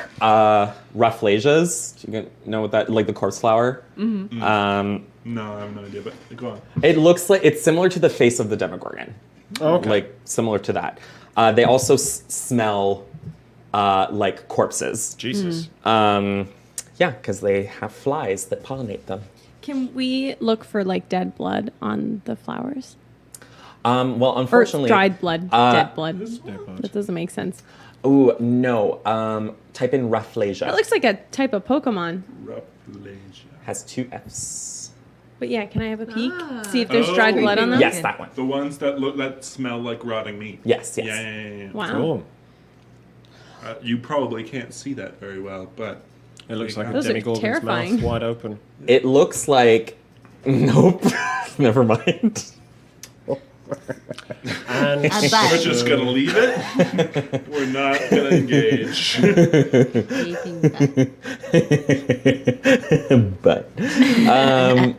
rafflesias. You know what that like the corpse flower? No, I have no idea, but go on. It looks like it's similar to the face of the Demogorgon. Okay. Like similar to that. They also smell like corpses. Jesus. Yeah, because they have flies that pollinate them. Can we look for like dead blood on the flowers? Well, Or unfortunately, dried blood, dead blood. Dead blood. That doesn't make sense. Oh no. Type in rafflesia. It looks like a type of Pokemon. Rafflesia. Has 2 F's. But yeah, can I have a peek? Ah. See if there's dried blood on them? Yes, that one. The ones that smell like rotting meat. Yes. Yeah. Wow. Cool. You probably can't see that very well, but It looks like a Those look Demogorgon's terrifying. mouth wide open. It looks like. Nope. Never mind. And A we're butt. just gonna leave it. We're not gonna engage. But.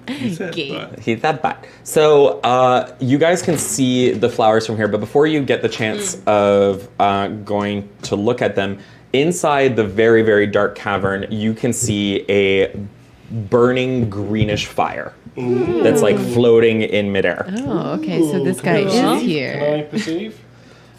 He said Gay. butt. He's that bad. So you guys can see the flowers from here, but before you get the chance of going to look at them, inside the very, very dark cavern, you can see a burning greenish fire that's like floating in midair. Oh, okay. So this guy Cool. is Can I here. perceive?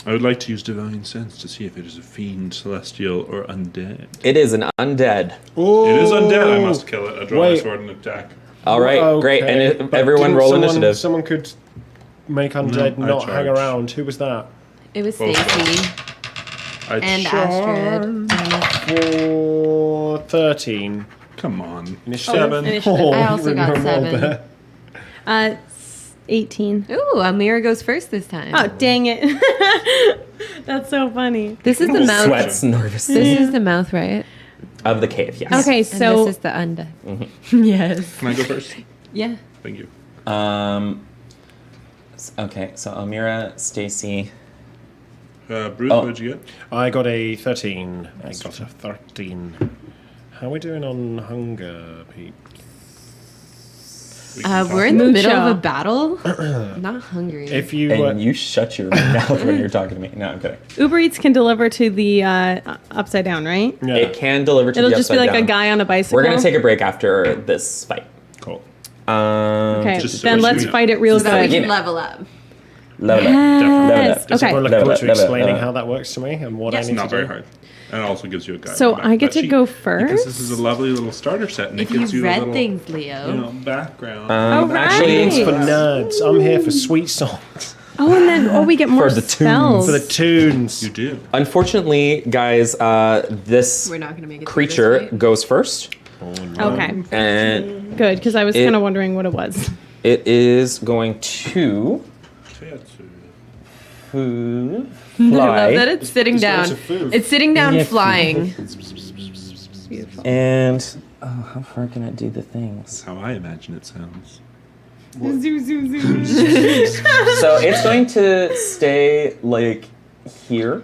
I would like to use divine sense to see if it is a fiend, celestial, or undead. It is an undead. Oh, It is undead. I must kill it. I draw my Wait. sword and attack. All right, great. And But everyone didn't roll someone, initiative. Someone could make undead No, I not hang charge. around. Who was that? It was Both of Stacy I and charge. Astrid. For 13. Come on. Initiative. 7. Initiative. I also you got rolled 7. there. 18. Ooh, Amira goes first this time. Oh, dang it. That's so funny. This is the mouth. Sweats nervously. This is the mouth, right? Of the cave, yes. Okay, And so this is the undead. Yes. Can I go first? Yeah. Thank you. Okay, so Almira, Stacy. Bruce, Oh. what did you get? I got a 13. I got a 13. How are we doing on hunger, peeps? We can We're in the Mucho. middle of a battle. I'm not hungry. If you And you shut your mouth when you're talking to me. No, I'm kidding. Uber Eats can deliver to the upside down, right? yeah, It can deliver to It'll the just be upside like a down. guy on a bicycle. We're going to take a break after this fight. cool. Okay, Just so then we let's know. fight it real so that we good. can level up. Level up. Yes. Does Okay. everyone look Level forward up, to level up, explaining level up. how that works to me and what Yes. I need Not to very do? hard. And it also gives you a guide. So on the I back get of that to sheet. go Because this first? is a lovely little starter set, and If it gives you you a read little, things, Leo. background. Oh, right. Actually, For nerds, I'm here for sweet songs. Oh, and then we get more For the tunes. spells. For the tunes. You do. unfortunately, guys, this We're not going to make it through creature this fight. goes first. Okay. And Good, because I was kind of wondering what it was. it is going to I love that it's sitting It's going down. to food. It's sitting down Yeah. flying. Beautiful. And how far can it do the things? How I imagine it sounds. Zoom, zoom, zoom. So it's going to stay like here.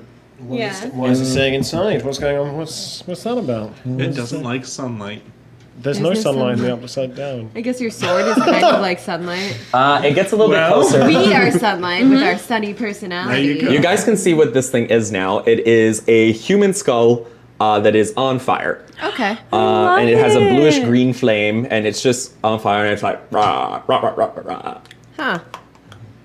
Yeah. Why is it staying inside? What's going on? What's that about? It doesn't like sunlight. There's no sunlight in the upside down. I guess your sword is kind of like sunlight. It gets a little bit Well- closer. We are sunlight with our sunny personality. There you go. You guys can see what this thing is now. It is a human skull that is on fire. Okay. And it has a it. bluish green flame, and it's just on fire, and it's like rah, rah, rah, rah, rah. Huh.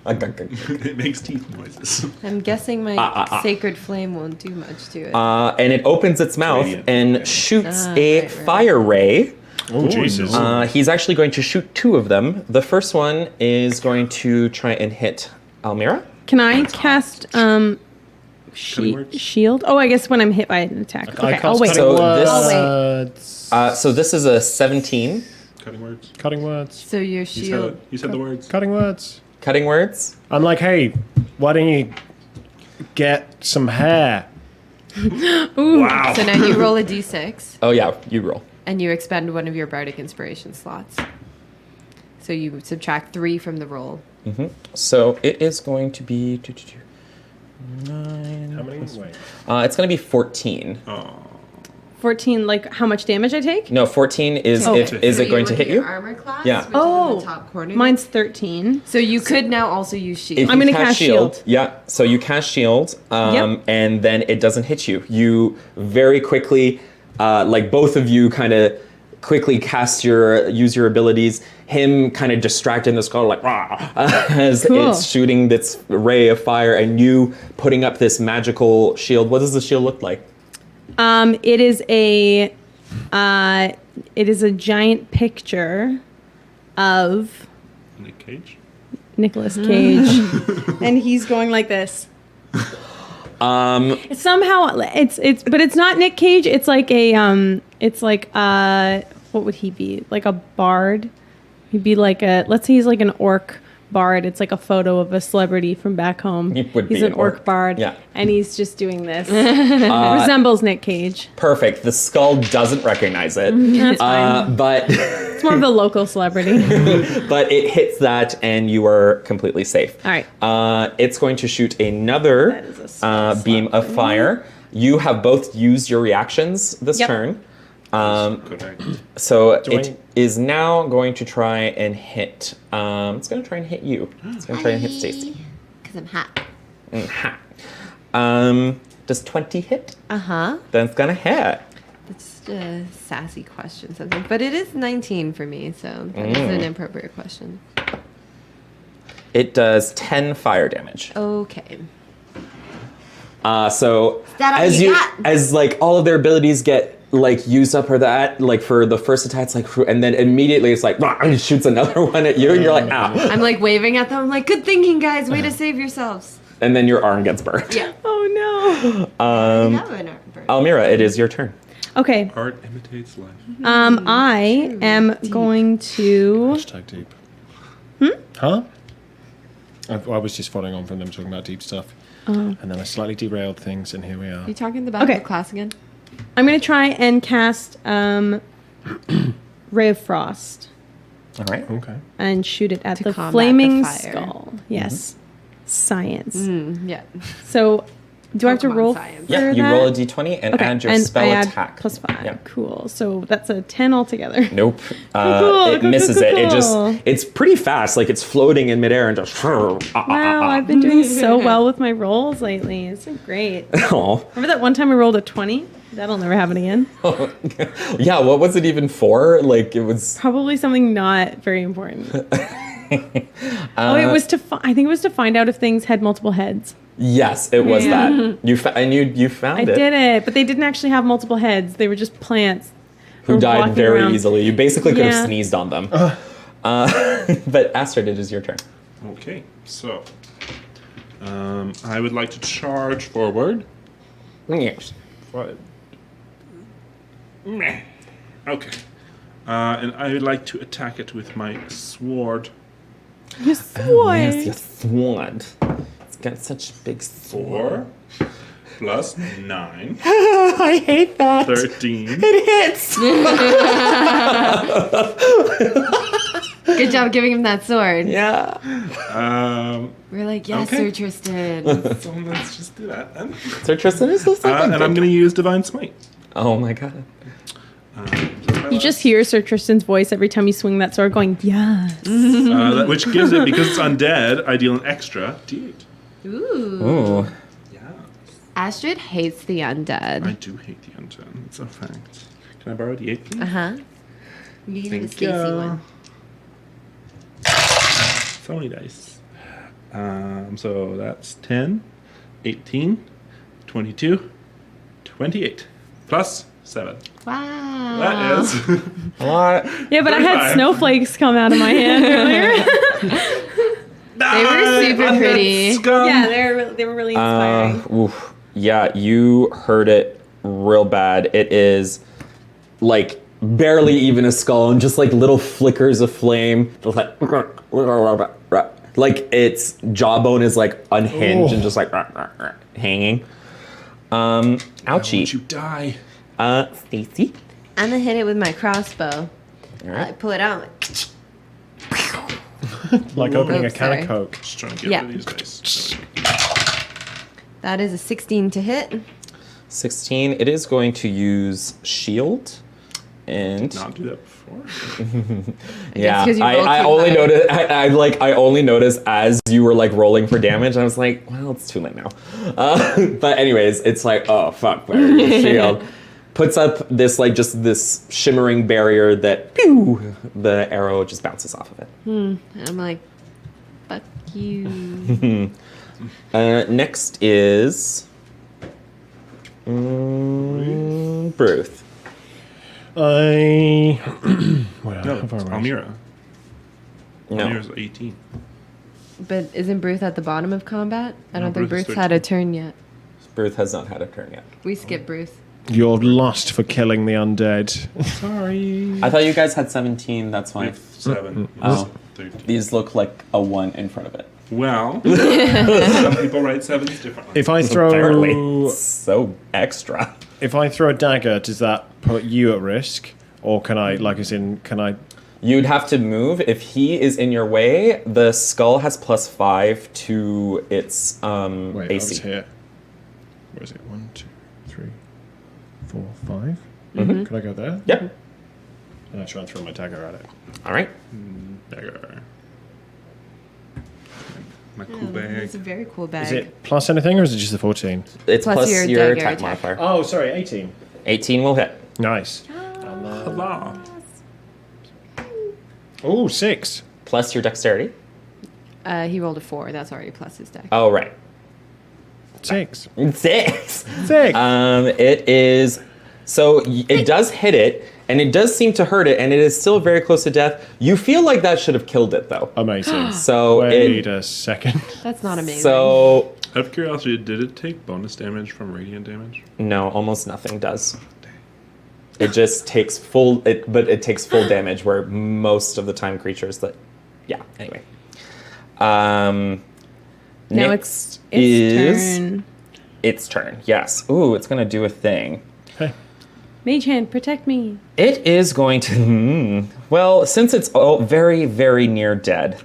It makes teeth noises. I'm guessing my sacred flame won't do much to it. And it opens its mouth Radiant. and shoots a right. fire ray. Oh, Jesus. He's actually going to shoot 2 of them. The first one is going to try and hit Almira. Can I cast Cutting words? shield? Oh, I guess when I'm hit by an attack. Okay, I I'll wait. cutting So this- words. So this is a 17. Cutting words. Cutting words. So your shield. You said the words. Cutting words. Cutting words. I'm like, hey, why don't you get some hair? Wow. So now you roll a d6 Oh yeah, you roll. and you expend one of your bardic inspiration slots. So you subtract 3 from the roll. So it is going to be How many? Wait. it's going to be 14. 14, like how much damage I take? No, 14 is Oh. is it going to hit you? Armor class, Yeah. which is Oh, in the top corner. Mine's 13. So you could now also use shield. If I'm you gonna cast shield. Yeah, so you cast shield, Yep. and then it doesn't hit you. You very quickly, like both of you, kind of quickly use your abilities. Him kind of distracting the skull, like rah, as Cool. it's shooting this ray of fire, and you putting up this magical shield. What does the shield look like? It is a giant picture of Nick Cage. Nicolas Cage, and he's going like this. It's somehow but it's not Nick Cage. It's like what would he be? Like a bard. He'd be like let's say he's like an orc bard. It's like a photo of a celebrity from back home. He would He's be an an orc orc. bard. Yeah. And he's just doing this. Resembles Nick Cage. Perfect. The skull doesn't recognize it, That's fine. but It's more of a local celebrity. but it hits that, and you are completely safe. All right. It's going to shoot another That is a small beam of fire. You have both used your reactions this Yep. turn. Correct. So Do it I- is now going to try and hit. It's going to try and hit you. It's going to try and hit Stacy. Because I'm hot. Ha. Does 20 hit? Uh-huh. Then it's going to hit. It's a sassy question, something. But it is 19 for me, so that is an appropriate question. It does 10 fire damage. Okay. So that all as you you got? as like all of their abilities get like used up or that, like for the first attack, it's like, and then immediately it's like, "Rah," and it shoots another one at you, and you're like, ow. I'm like waving at them. I'm like, good thinking, guys. Way to save yourselves. And then your arm gets burned. Yeah. Oh no. I have an arm burn. Almira, it is your turn. Okay. Art imitates life. I am going to. Hashtag deep. Huh? I was just following on from them talking about deep stuff. And then I slightly derailed things, and here we are. You talking about Okay. the class again? I'm going to try and cast Ray of Frost All right. Okay. and shoot it at To the combat flaming the fire. skull. Yes. Science. Yeah. So, do I have to Pokemon roll science. for Yeah, you that? roll a d20 and add your and spell I add attack. +5. Yeah. Cool. So that's a 10 altogether. Nope. Cool, It cool, misses cool, it. It just, cool. it's pretty fast. Like it's floating in midair and just. Wow, I've been doing so well with my rolls lately. It's been great. Oh. Remember that one time I rolled a 20? That'll never happen again. Yeah, what was it even for? Like it was. Probably something not very important. It was to. I think it was to find out if things had multiple heads. Yes, it was Yeah. that. You found I it. did it, but they didn't actually have multiple heads. They were just plants Who were died walking very around. easily. You basically could Yeah. have sneezed on them. But Astrid, it is your turn. Okay, so I would like to charge forward. Yes. Meh. Okay. And I would like to attack it with my sword. You swore. Yes, your sword. It's got such a big sword. 4 plus 9. I hate that. 13. It hits. Good job giving him that sword. Yeah. We're like, yes, Okay. Sir Tristan. So let's just do that then. Sir Tristan is the second. And I'm going to use Divine Smite. Oh my god. You just hear Sir Tristan's voice every time you swing that sword going, yes. Which gives it, because it's undead, I deal an extra d8. Ooh. Ooh. Yeah. Astrid hates the I undead. do hate the undead. It's a fact. Can I borrow d8, please? Uh-huh. You can have the Thank Stacy you. one. So many dice. So that's 10, 18, 22, 28. Plus 7. Wow. That is. What? Yeah, but I had 35. snowflakes come out of my hand earlier. They were super pretty. Yeah, they were really inspiring. Oof. Yeah, you heard it real bad. It is like barely even a skull and just like little flickers of flame. Just like its jawbone is like unhinged and just like hanging. Why won't Ouchie. you die? Stacy. I'm gonna hit it with my crossbow. All I right. pull it out. Like opening a Oops, can sorry. of Coke. Just trying to get Yeah. rid of these dice. That is a 16 to hit. 16. It is going to use shield. And Not do that before. yeah, 'cause you rolled I too only high. noticed. I only noticed as you were like rolling for damage. I was like, well, it's too late now. But anyways, it's like, oh fuck, where is your shield? Puts up this like just this shimmering barrier that pew, the arrow just bounces off of it. And I'm like, fuck you. Next is Bruth. I. Well, No, have I it's rolled? Almira. No, Almira's 18. But isn't Bruce at the bottom of combat? I No, don't think Bruce is Bruce had a turn yet. Bruth has not had a turn yet. We skip Bruce. You're lost for killing the undead. Sorry. I thought you guys had 17. That's We why. have 7. Oh. 13. These look like a 1 in front of it. Well, some people write 7s differently. If I Apparently, throw, it's so extra. if I throw a dagger, does that put you at risk, or can I, like, as in, can I? You'd have to move. If he is in your way, the skull has +5 to its Wait, I was AC. here. Where is it? 1, 2, 3, 4, 5. Mm-hmm. Could I go there? Yep. And I try and throw my dagger at it. All right. Dagger. My cool bag. It's a very cool bag. Is it plus anything, or is it just a 14? It's Plus plus your your dagger attack attack. modifier. Oh, sorry, 18. 18 will hit. Nice. Hello. Oh, 6. Plus your dexterity. He rolled a 4. That's already plus his deck. Oh, right. 6. 6. 6. It is. So it does hit it, and it does seem to hurt it, and it is still very close to death. You feel like that should have killed it, though. Amazing. So Wait a second. That's not amazing. So Out of curiosity, did it take bonus damage from radiant damage? no, almost nothing does. It just takes but it takes full damage. Where most of the time creatures that, yeah. Anyway, Now next it's is turn. its turn. Yes. Ooh, it's gonna do a thing. Hey. Mage hand, protect me. It is going to. Well, since it's very, very near dead,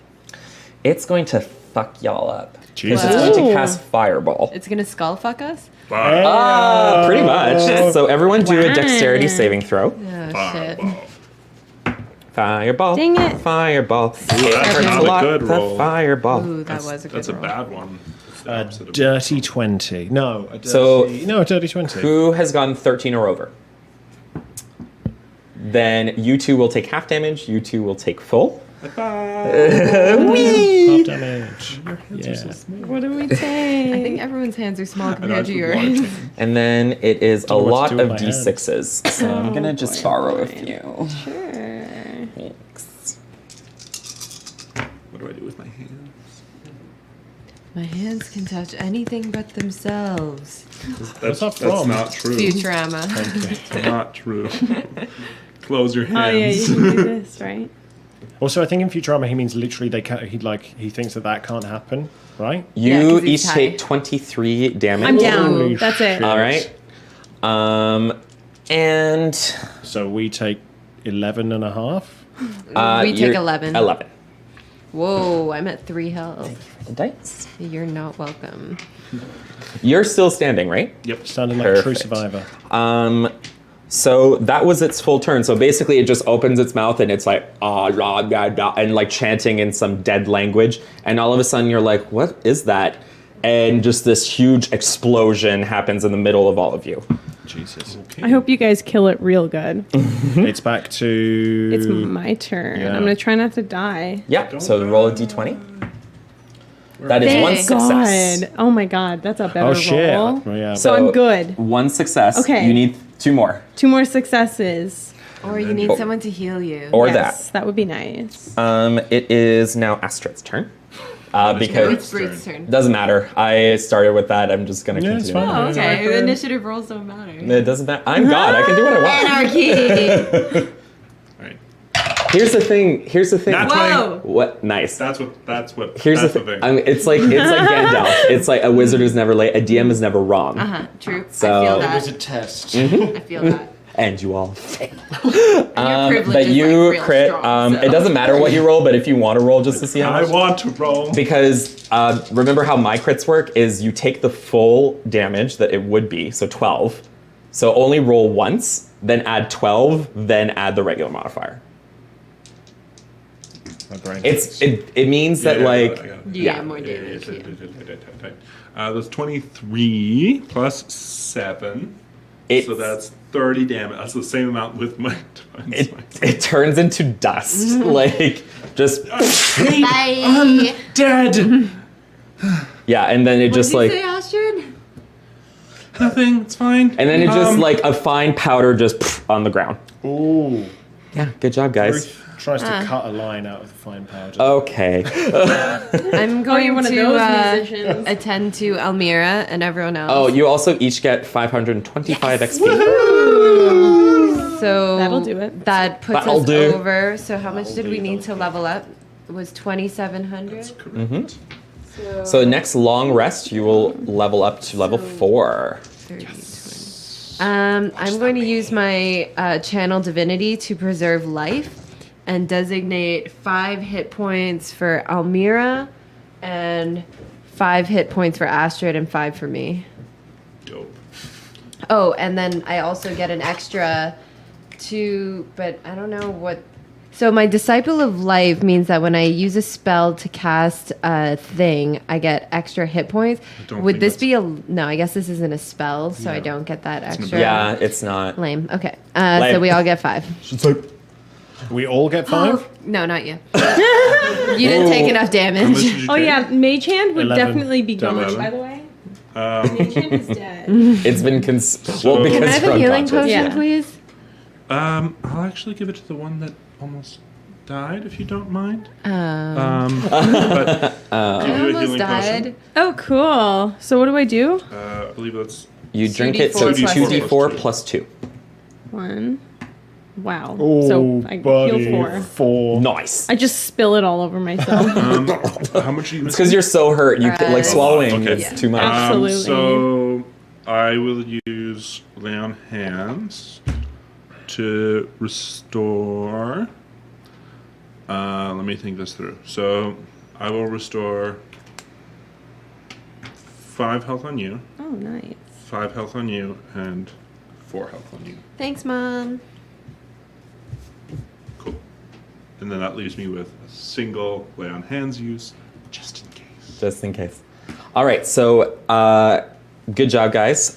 it's going to fuck y'all up. Jesus. It's going to Whoa. cast Fireball. It's gonna skull fuck us? Pretty much. So everyone do a Wow. dexterity saving throw. Oh, shit. Fireball. Dang it. Fireball. That's Hurts not a a lot. good The roll. Fireball. Ooh, that was a good That's a roll. bad one. It's the A opposite of- dirty 20. No, a dirty... So- No, a dirty 20. Who has gotten 13 or over? Then you two will take half damage. You two will take full. Half damage. Yeah. What do we I say? think everyone's hands are small know, compared to it's yours. large. And then it is a Don't know what lot to do of with my hands. d6s. So I'm gonna just borrow a few. Sure. Thanks. What do I do with my hands? My hands can touch anything but themselves. That's that from? not true. Futurama. It's not true. close your Oh yeah, you hands. can do this, right? Also, I think in Futurama he means literally they can't. He thinks that can't happen, right? You 'cause he's each high. take 23 damage. I'm down. Holy That's it. shit. All right. And So we take 11 and a half. We take you're- 11. 11. Whoa, I'm at 3 health. The dice. You're not welcome. You're still standing, right? Yep. Sounding like a true Perfect. survivor. So that was its full turn. So basically, it just opens its mouth and it's like rah, blah, blah, and like chanting in some dead language. And all of a sudden, you're like, "What is that?" And just this huge explosion happens in the middle of all of you. Jesus. I hope you guys kill it real good. It's back to. It's my turn. Yeah. I'm gonna try not to die. Yeah. So roll a d20. That is Thank one success. God. Oh my God, that's a better Oh shit. roll. Oh, yeah. So I'm good. One success. Okay. You need 2 more. 2 more successes. Or you need someone to heal you. Or Yes, that would be nice. It is now Astrid's turn. is Because It's Brute's turn. doesn't matter. I started with that. I'm just gonna Yeah, it's continue. fine. Oh, okay. Initiative rolls don't matter. It doesn't matter. I'm God. I can do what I want. Anarchy! All right. Here's the thing. Nat Whoa! What? Nice. That's what. Here's that's the the thing. thing. I mean, it's like Gandalf. It's like a wizard is never late. A DM is never wrong. Uh-huh, true. So- I feel It was that. a test. I feel that. And you all fail. Your privilege But is, you like, real crit. strong, so. It doesn't matter what you roll, but if you want to roll just to see how I much. want to roll. Because remember how my crits work is you take the full damage that it would be, so 12. So only roll once, then add 12, then add the regular modifier. My brain It means that Yeah, like I got it. Yeah, more Yeah, damage. Yeah. That's 23 plus 7. it, So that's 30 damage. That's the same amount with my it turns into dust. Like just Bye! dead. yeah, and then it What just did like you say, Astrid? Nothing. It's fine. and then it just like a fine powder just on the ground. Ooh. Yeah, good job guys. Ruth tries to cut a line out of the fine powder. Okay. I'm going one of to those musicians. attend to Elmira and everyone else. Oh, you also each get 525 XP. So That'll do it. That puts That'll us do. over. So how much did we need to level up? It was 2,700. Correct. So the next long rest, you will level up to level 4. 30, 20. I'm going to use my channel divinity to preserve life and designate 5 hit points for Almira and 5 hit points for Astrid and 5 for me. Dope. Oh, and then I also get an extra 2, but I don't know what. So my Disciple of Life means that when I use a spell to cast a thing, I get extra hit points. don't Would think this that's- be a... No, I guess this isn't a spell, so I No. don't get that It's an extra. Yeah, it's not. Lame. Okay. Lame. So we all get 5. It's like We all get 5? No, not you. You didn't take enough How much damage. did you Oh take? yeah, Mage Hand would 11. definitely be gone. 11. By the way, Um, Mage Hand is dead. it's been well because Can I have you're a healing unconscious. potion, Yeah. please? I'll actually give it to the one that almost died, if you don't mind. Um, But I give you a almost healing died. potion. Oh, cool. So what do I do? I believe that's You drink it, so it's 2d4 2d4 plus 2. 1. Wow. Oh, So I buddy. heal 4. 4. Nice. I just spill it all over myself. how much are you It's because you're so hurt. You like Right. swallowing Okay. is too much. Absolutely. So I will use Lay on Hands to restore. Let me think this through. So I will restore 5 health on you, Oh, nice. 5 health on you, and 4 health on you. Thanks, Mom. Cool. And then that leaves me with a single Lay on Hands use, just in case. Just in case. All right, so good job, guys.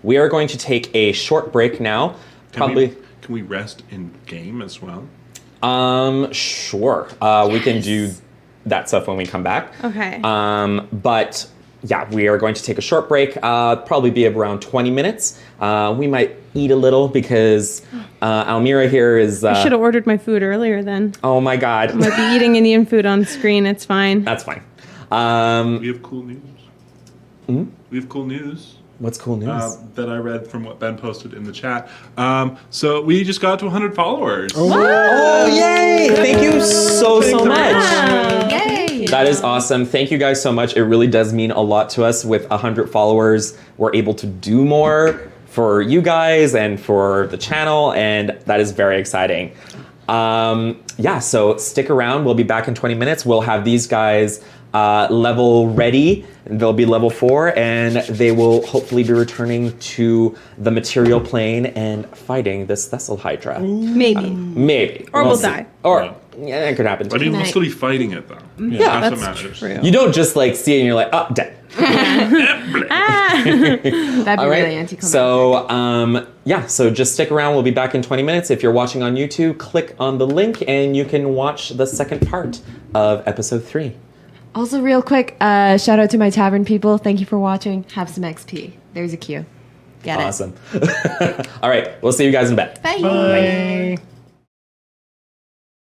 We are going to take a short break now. Probably. Can we rest in game as well? Sure. We can do that stuff when we come back. Okay. But yeah, we are going to take a short break. Probably be around 20 minutes. We might eat a little because Almira here is. I should have ordered my food earlier then. Oh my God. Might be eating Indian food on screen. It's fine. That's fine. We have cool news. We have cool news. What's cool news? that I read from what Ben posted in the chat. So we just got to 100 followers. Oh, yay! Thank you so much. Yay! That is awesome. Thank you guys so much. It really does mean a lot to us. With 100 followers, we're able to do more for you guys and for the channel, and that is very exciting. Yeah, so stick around. We'll be back in 20 minutes. We'll have these guys level ready. They'll be level 4, and they will hopefully be returning to the material plane and fighting this Thessalhydra. Maybe. Maybe. Or we'll see. die. Or, yeah, it could happen I too. mean, we'll Night. still be fighting it, though. Yeah, That's what That's matters. true. You don't just like see it and you're like, oh, dead. That'd be All really right. anticlimactic. So, yeah, so just stick around. We'll be back in 20 minutes. If you're watching on YouTube, click on the link and you can watch the second part of episode 3. Also, real quick, shout out to my tavern people. Thank you for watching. Have some XP. There's a cue. Get Awesome. All right, we'll see you guys in bed. it. Bye. Bye.